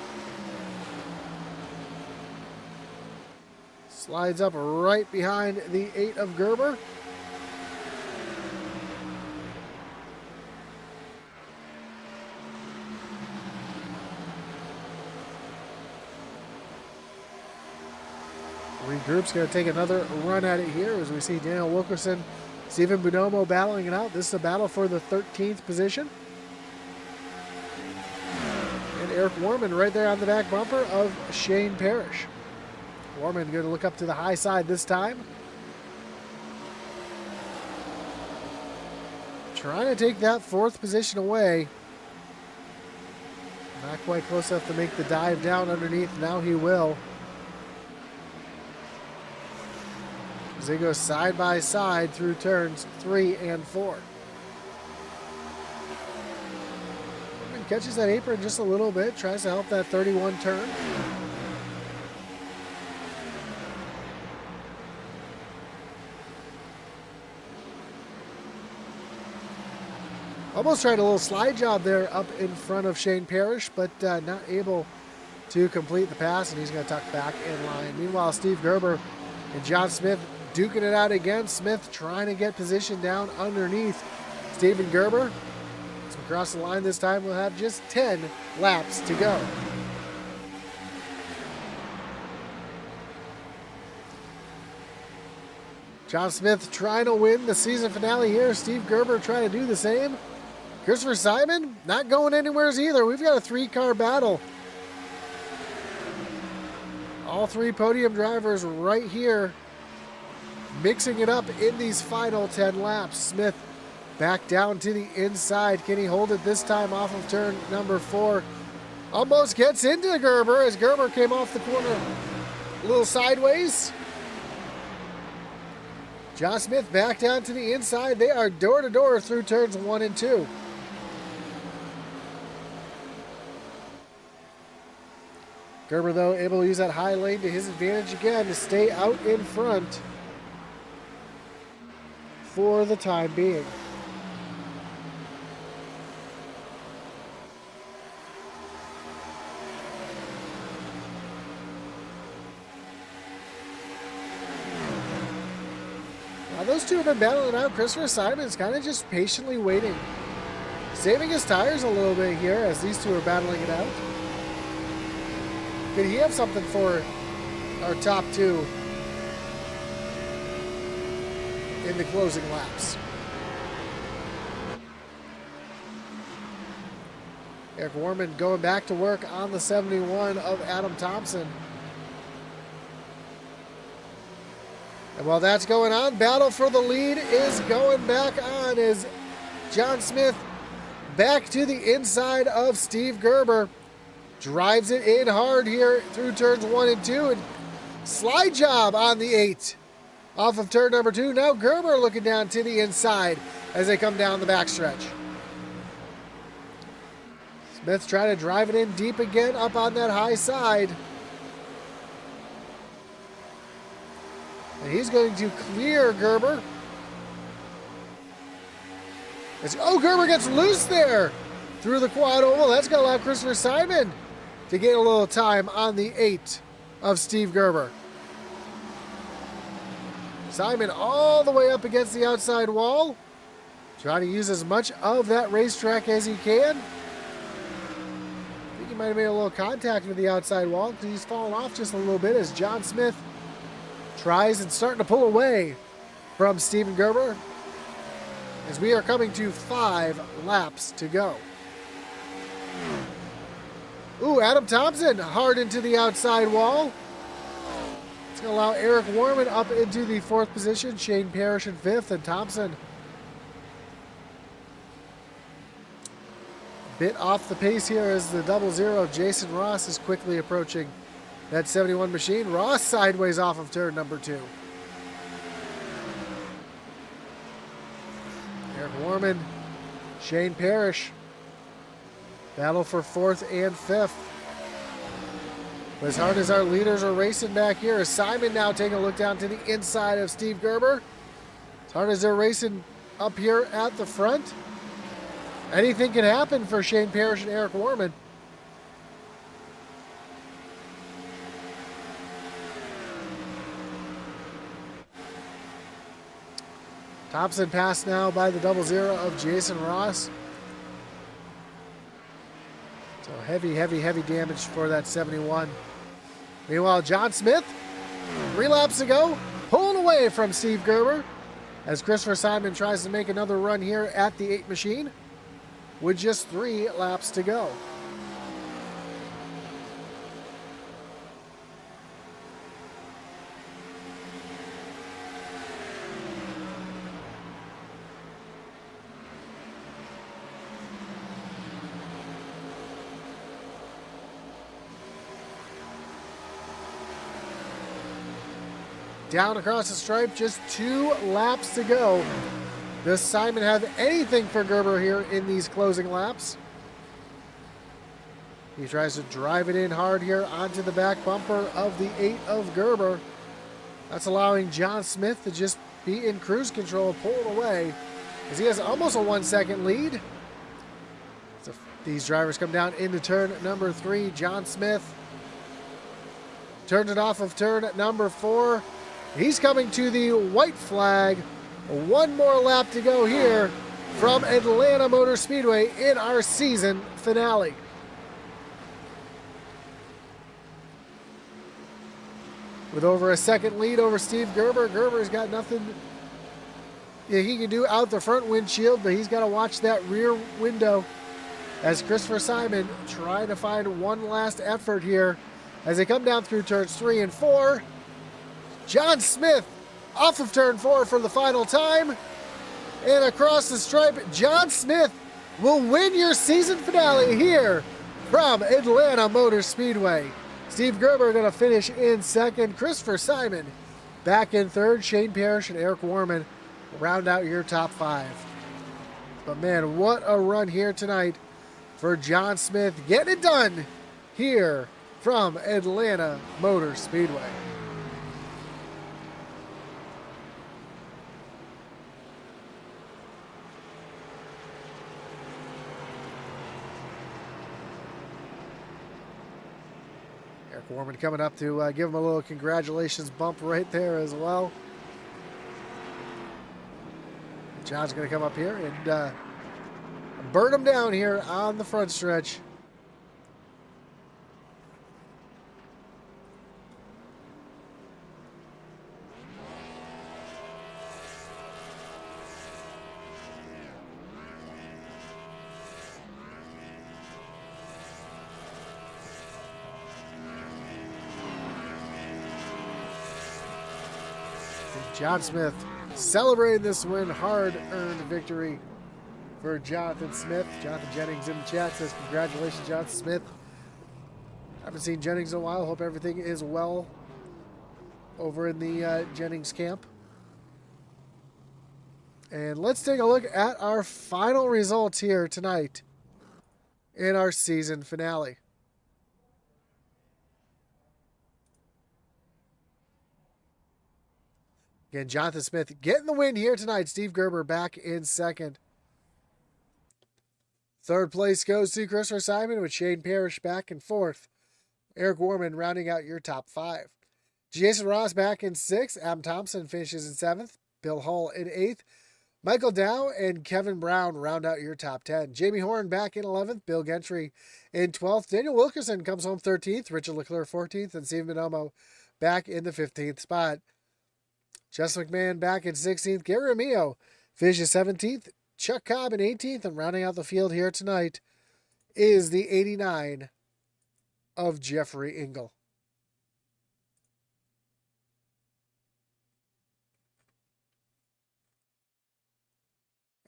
Slides up right behind the 8 of Gerber. Regroup's going to take another run at it here as we see Daniel Wilkerson, Stephen Bonomo battling it out. This is a battle for the 13th position. And Eric Warman right there on the back bumper of Shane Parrish. Warman going to look up to the high side this time. Trying to take that 4th position away. Not quite close enough to make the dive down underneath. Now he will. As they go side by side through turns 3 and 4. Catches that apron just a little bit, tries to help that 31 turn. Almost tried a little slide job there up in front of Shane Parrish, but not able to complete the pass, and he's going to tuck back in line. Meanwhile, Steve Gerber and John Smith duking it out again. Smith trying to get position down underneath Steven Gerber. So across the line this time, we'll have just 10 laps to go. John Smith trying to win the season finale here. Steve Gerber trying to do the same. Christopher Simon not going anywhere either. We've got a 3-car battle. All 3 podium drivers right here, mixing it up in these final 10 laps. Smith back down to the inside. Can he hold it this time off of turn number 4? Almost gets into Gerber as Gerber came off the corner a little sideways. John Smith back down to the inside. They are door to door through turns 1 and 2. Gerber, though, able to use that high lane to his advantage again to stay out in front for the time being. Now, those two have been battling out. Christopher Simon's kind of just patiently waiting, saving his tires a little bit here as these two are battling it out. Could he have something for our top 2 in the closing laps? Eric Warman going back to work on the 71 of Adam Thompson. And while that's going on, battle for the lead is going back on as John Smith back to the inside of Steve Gerber. Drives it in hard here through turns 1 and 2. And slide job on the 8 off of turn number 2. Now Gerber looking down to the inside as they come down the backstretch. Smith trying to drive it in deep again up on that high side. And he's going to clear Gerber. Gerber gets loose there through the quad oval. That's going to allow Christopher Simon to gain a little time on the 8 of Steve Gerber. Simon all the way up against the outside wall. Trying to use as much of that racetrack as he can. I think he might have made a little contact with the outside wall because he's fallen off just a little bit as John Smith tries and starting to pull away from Steven Gerber as we are coming to 5 laps to go. Adam Thompson hard into the outside wall. It's going to allow Eric Warman up into the 4th position. Shane Parrish in 5th, and Thompson bit off the pace here as the 00 Jason Ross is quickly approaching that 71 machine. Ross sideways off of turn number 2. Eric Warman, Shane Parrish. Battle for 4th and 5th. But as hard as our leaders are racing back here, is Simon now taking a look down to the inside of Steve Gerber. As hard as they're racing up here at the front, anything can happen for Shane Parrish and Eric Warman. Thompson passed now by the 00 of Jason Ross. So heavy damage for that 71. Meanwhile, John Smith, 3 laps ago, pulling away from Steve Gerber as Christopher Simon tries to make another run here at the 8 machine with just 3 laps to go. Down across the stripe, just 2 laps to go. Does Simon have anything for Gerber here in these closing laps? He tries to drive it in hard here onto the back bumper of the 8 of Gerber. That's allowing John Smith to just be in cruise control, pulling away, as he has almost a 1-second lead. So these drivers come down into turn number 3. John Smith turns it off of turn number 4. He's coming to the white flag. One more lap to go here from Atlanta Motor Speedway in our season finale. With over a second lead over Steve Gerber. Gerber's got nothing he can do out the front windshield, but he's got to watch that rear window as Christopher Simon trying to find one last effort here as they come down through turns 3 and 4. John Smith off of turn 4 for the final time. And across the stripe, John Smith will win your season finale here from Atlanta Motor Speedway. Steve Gerber going to finish in second. Christopher Simon back in third. Shane Parrish and Eric Warman round out your top 5. But man, what a run here tonight for John Smith. Getting it done here from Atlanta Motor Speedway. Eric Warman coming up to give him a little congratulations bump right there as well. John's going to come up here and burn him down here on the front stretch. John Smith celebrating this win, hard-earned victory for Jonathan Smith. Jonathan Jennings in the chat says, congratulations, Jonathan Smith. Haven't seen Jennings in a while. Hope everything is well over in the Jennings camp. And let's take a look at our final results here tonight in our season finale. Again, Jonathan Smith getting the win here tonight. Steve Gerber back in second. Third place goes to Christopher Simon with Shane Parrish back in fourth. Eric Warman rounding out your top 5. Jason Ross back in 6th. Adam Thompson finishes in 7th. Bill Hull in 8th. Michael Dow and Kevin Brown round out your top 10. Jamie Horn back in 11th. Bill Gentry in 12th. Daniel Wilkerson comes home 13th. Richard Leclerc 14th. And Steve Minomo back in the 15th spot. Justin McMahon back in 16th. Gary Ramillo finishes 17th. Chuck Cobb in 18th. And rounding out the field here tonight is the 89 of Jeffrey Engel.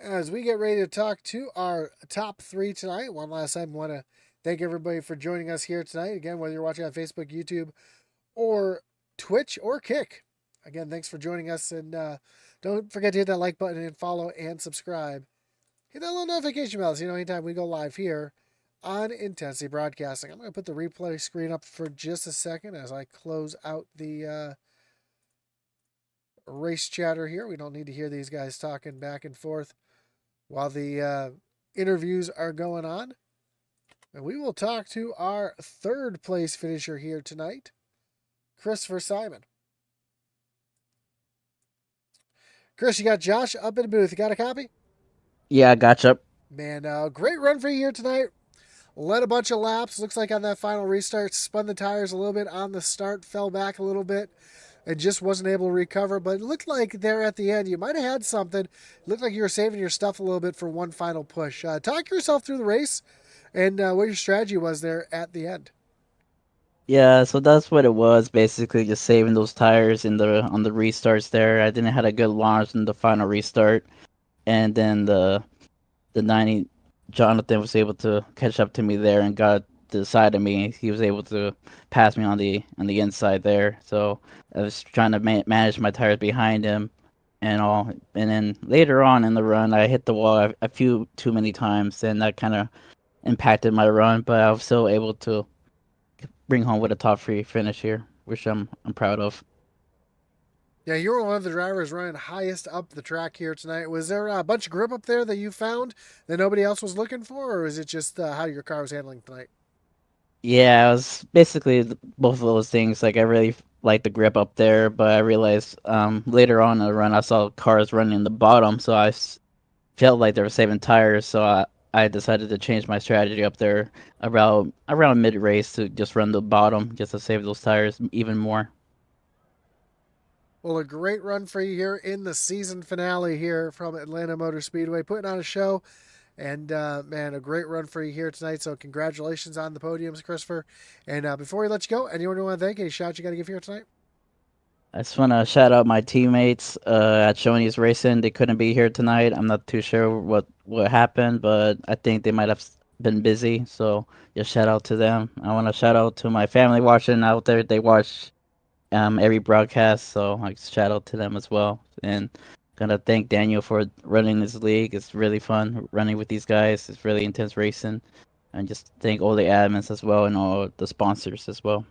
As we get ready to talk to our top 3 tonight, one last time, I want to thank everybody for joining us here tonight. Again, whether you're watching on Facebook, YouTube, or Twitch, or Kick. Again, thanks for joining us, and don't forget to hit that like button and follow and subscribe. Hit that little notification bell so you know anytime we go live here on Intensity Broadcasting. I'm going to put the replay screen up for just a second as I close out the race chatter here. We don't need to hear these guys talking back and forth while the interviews are going on. And we will talk to our third place finisher here tonight, Christopher Simon. Chris, you got Josh up in the booth. You got a copy? Yeah, I gotcha. Man, great run for you here tonight. Led a bunch of laps. Looks like on that final restart, spun the tires a little bit on the start, fell back a little bit, and just wasn't able to recover. But it looked like there at the end, you might have had something. It looked like you were saving your stuff a little bit for one final push. Talk yourself through the race and what your strategy was there at the end. Yeah, so that's what it was, basically just saving those tires on the restarts there. I didn't have a good launch in the final restart, and then the 90 Jonathan was able to catch up to me there and got to the side of me. He was able to pass me on the inside there. So I was trying to manage my tires behind him and all. And then later on in the run, I hit the wall a few too many times, and that kind of impacted my run. But I was still able to bring home with a top 3 finish here, which I'm proud of. Yeah, you were one of the drivers running highest up the track here tonight. Was there a bunch of grip up there that you found that nobody else was looking for, or is it just how your car was handling tonight? Yeah, it was basically both of those things. Like I really like the grip up there, but I realized later on in the run I saw cars running in the bottom, so felt like they were saving tires. So I decided to change my strategy up there around mid race to just run the bottom just to save those tires even more. Well, a great run for you here in the season finale here from Atlanta Motor Speedway, putting on a show. And man, a great run for you here tonight. So congratulations on the podiums, Christopher. And before we let you go, anyone you want to thank? Any shout you got to give here tonight? I just want to shout out my teammates at Shoney's Racing. They couldn't be here tonight. I'm not too sure what happened, but I think they might have been busy. So just shout out to them. I want to shout out to my family watching out there. They watch every broadcast, so I shout out to them as well. And gonna thank Daniel for running this league. It's really fun running with these guys. It's really intense racing, and just thank all the admins as well and all the sponsors as well.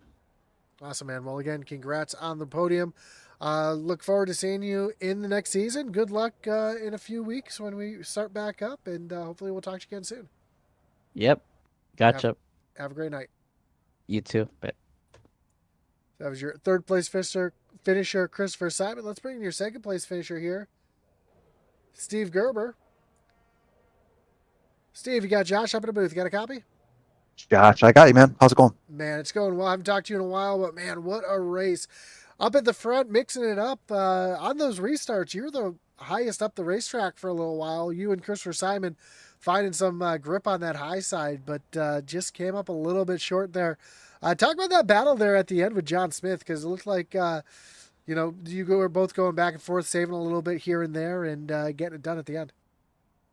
Awesome, man. Well, again, congrats on the podium. Look forward to seeing you in the next season. Good luck in a few weeks when we start back up, and hopefully we'll talk to you again soon. Yep, Have gotcha. have a great night. You too. Bye. That was your third place finisher, Christopher Simon. Let's bring in your second place finisher here, Steve Gerber. Steve, you got Josh up in the booth. You got a copy? Josh, I got you, man. How's it going? Man, it's going well. I haven't talked to you in a while, but man, what a race. Up at the front, mixing it up. On those restarts, you were the highest up the racetrack for a little while. You and Christopher Simon finding some grip on that high side, but just came up a little bit short there. Talk about that battle there at the end with John Smith, because it looked like, you were both going back and forth, saving a little bit here and there, and getting it done at the end.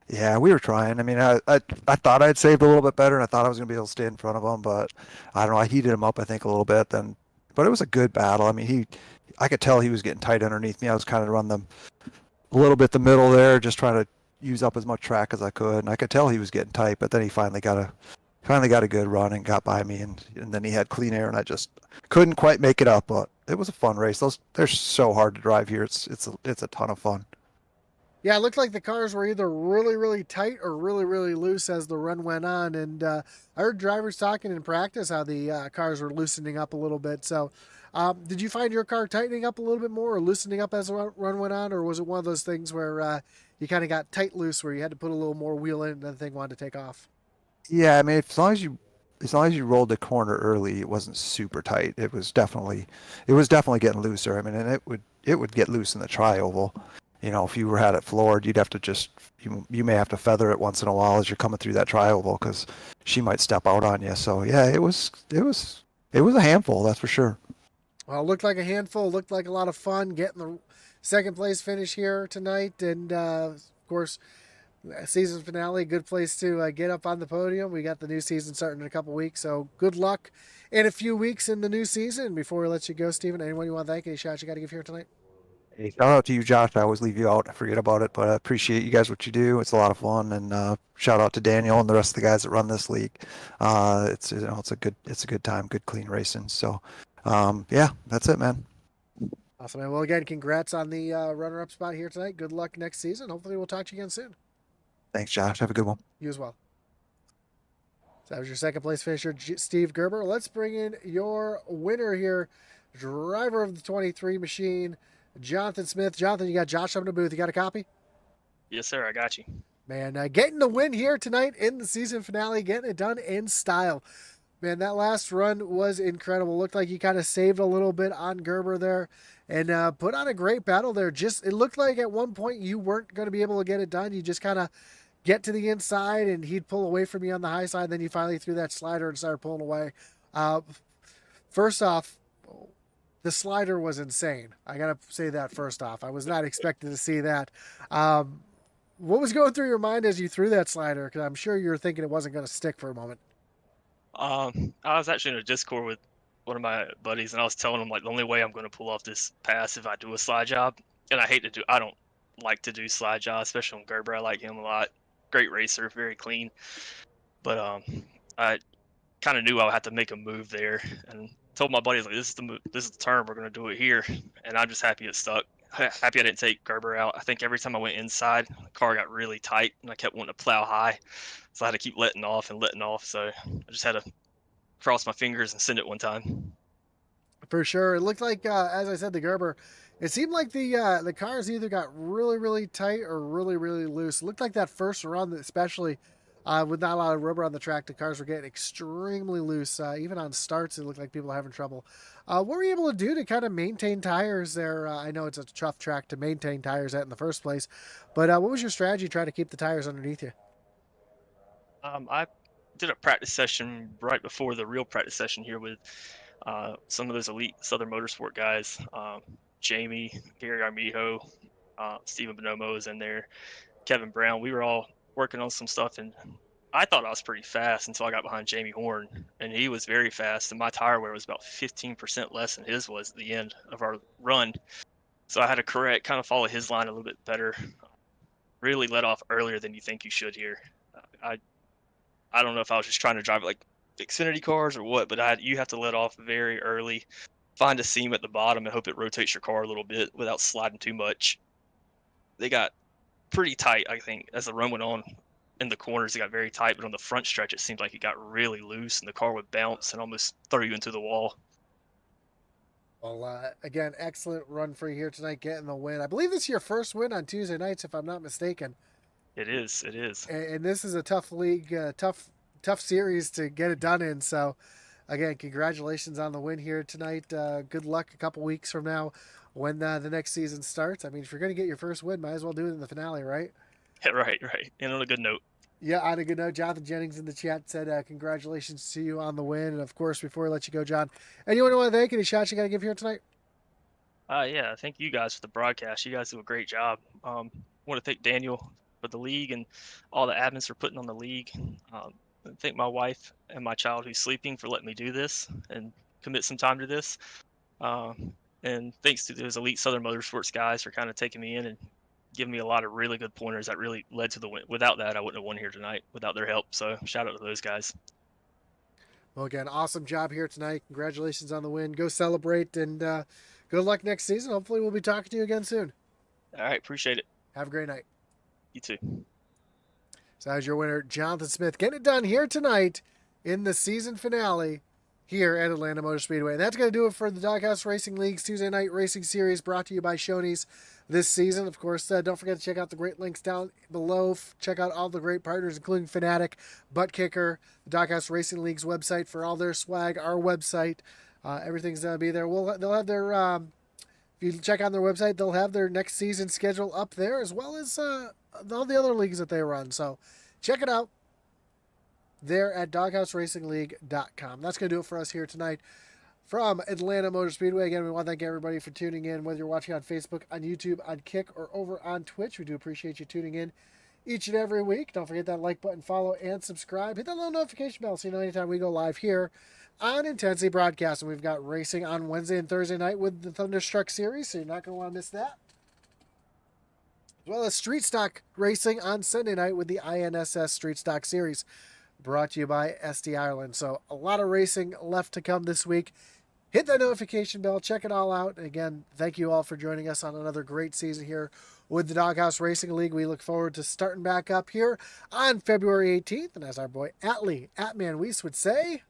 Yeah, we were trying. I mean, I thought I'd saved a little bit better, and I thought I was going to be able to stay in front of him, but I don't know. I heated him up, I think, a little bit. But it was a good battle. I mean, I could tell he was getting tight underneath me. I was kind of running them a little bit the middle there, just trying to use up as much track as I could, and I could tell he was getting tight. But then he finally got a good run and got by me, and then he had clean air, and I just couldn't quite make it up. But it was a fun race. They're so hard to drive here. It's a ton of fun. Yeah, it looked like the cars were either really, really tight or really, really loose as the run went on. And I heard drivers talking in practice how the cars were loosening up a little bit. So, did you find your car tightening up a little bit more or loosening up as the run went on? Or was it one of those things where you kind of got tight loose where you had to put a little more wheel in and the thing wanted to take off? Yeah, I mean, as long as you rolled the corner early, it wasn't super tight. It was definitely getting looser. I mean, and it would get loose in the tri-oval. If you had it floored, you'd have to you may have to feather it once in a while as you're coming through that tri-oval because she might step out on you. So yeah, it was a handful, that's for sure. Well, it looked like a handful, looked like a lot of fun getting the second place finish here tonight. And of course, season finale, good place to get up on the podium. We got the new season starting in a couple weeks, so good luck in a few weeks in the new season. Before we let you go, Stephen, anyone you want to thank? Any shots you got to give here tonight? Hey, shout out to you, Josh. I always leave you out. I forget about it, but I appreciate you guys what you do. It's a lot of fun, and shout out to Daniel and the rest of the guys that run this league. It's a good time, good clean racing. So, yeah, that's it, man. Awesome, man. Well, again, congrats on the runner-up spot here tonight. Good luck next season. Hopefully, we'll talk to you again soon. Thanks, Josh. Have a good one. You as well. So that was your second place finisher, Steve Gerber. Let's bring in your winner here, driver of the 23 machine, Jonathan Smith. Jonathan, you got Josh up in the booth. You got a copy? Yes, sir. I got you. Man, getting the win here tonight in the season finale, getting it done in style. Man, that last run was incredible. Looked like you kind of saved a little bit on Gerber there and put on a great battle there. It looked like at one point you weren't going to be able to get it done. You just kind of get to the inside and he'd pull away from you on the high side. Then you finally threw that slider and started pulling away. First off, the slider was insane. I got to say that first off. I was not expecting to see that. What was going through your mind as you threw that slider? Because I'm sure you were thinking it wasn't going to stick for a moment. I was actually in a Discord with one of my buddies, and I was telling him like the only way I'm going to pull off this pass if I do a slide job, and I don't like to do slide jobs, especially on Gerber. I like him a lot. Great racer, very clean. But I kind of knew I would have to make a move there, and told my buddies like this is the turn, we're going to do it here, and I'm just happy it stuck. Happy I didn't take Gerber out. I think every time I went inside, the car got really tight, and I kept wanting to plow high, so I had to keep letting off. So I just had to cross my fingers and send it one time. For sure. It looked like, as I said, the Gerber, it seemed like the cars either got really, really tight or really, really loose. It looked like that first run, especially with not a lot of rubber on the track, the cars were getting extremely loose. Even on starts, it looked like people were having trouble. What were you able to do to kind of maintain tires there? I know it's a tough track to maintain tires at in the first place, but what was your strategy trying to keep the tires underneath you? I did a practice session right before the real practice session here with some of those elite Southern Motorsport guys. Jamie, Gary Armijo, Stephen Bonomo is in there, Kevin Brown. We were all working on some stuff, and I thought I was pretty fast until I got behind Jamie Horn, and he was very fast, and my tire wear was about 15% less than his was at the end of our run. So I had to kind of follow his line a little bit better. Really let off earlier than you think you should here. I don't know if I was just trying to drive like Xfinity cars or what, but you have to let off very early, find a seam at the bottom, and hope it rotates your car a little bit without sliding too much. They got pretty tight, I think, as the run went on. In the corners, it got very tight, but on the front stretch, it seemed like it got really loose, and the car would bounce and almost throw you into the wall. Well, again, excellent run for you here tonight, getting the win. I believe this is your first win on Tuesday nights, if I'm not mistaken. It is. It is. And this is a tough league, tough series to get it done in. So, again, congratulations on the win here tonight. Good luck a couple weeks from now when the next season starts. I mean, if you're going to get your first win, might as well do it in the finale, right? Right. And on a good note. Yeah, on a good note, Jonathan Jennings in the chat said congratulations to you on the win. And, of course, before we let you go, John, anyone you want to thank? Any shots you got to give here tonight? Yeah, thank you guys for the broadcast. You guys do a great job. Want to thank Daniel for the league and all the admins for putting on the league. Thank my wife and my child who's sleeping for letting me do this and commit some time to this. And thanks to those elite Southern Motorsports guys for kind of taking me in and giving me a lot of really good pointers that really led to the win. Without that, I wouldn't have won here tonight without their help. So shout out to those guys. Well, again, awesome job here tonight. Congratulations on the win. Go celebrate, and good luck next season. Hopefully we'll be talking to you again soon. All right, appreciate it. Have a great night. You too. So as your winner, Jonathan Smith, getting it done here tonight in the season finale here at Atlanta Motor Speedway. And that's going to do it for the Doghouse Racing League's Tuesday Night Racing Series, brought to you by Shoney's this season. Of course, don't forget to check out the great links down below. Check out all the great partners, including Fanatic, Butt Kicker, the Doghouse Racing League's website for all their swag, our website. Everything's going to be there. They'll have their... if you check on their website, they'll have their next season schedule up there, as well as all the other leagues that they run. So check it out there at doghouseracingle.com. That's going to do it for us here tonight from Atlanta Motor Speedway. Again, we want to thank everybody for tuning in, whether you're watching on Facebook, on YouTube, on Kick, or over on Twitch. We do appreciate you tuning in each and every week. Don't forget that like button, follow, and subscribe. Hit that little notification bell so you know anytime we go live here on Intensity Broadcasting. We've got racing on Wednesday and Thursday night with the Thunderstruck Series, so you're not going to want to miss that. As well as Street Stock Racing on Sunday night with the INSS Street Stock Series, brought to you by SD Ireland. So a lot of racing left to come this week. Hit that notification bell. Check it all out. Again, thank you all for joining us on another great season here with the Doghouse Racing League. We look forward to starting back up here on February 18th. And as our boy Atlee, Atman Weiss would say...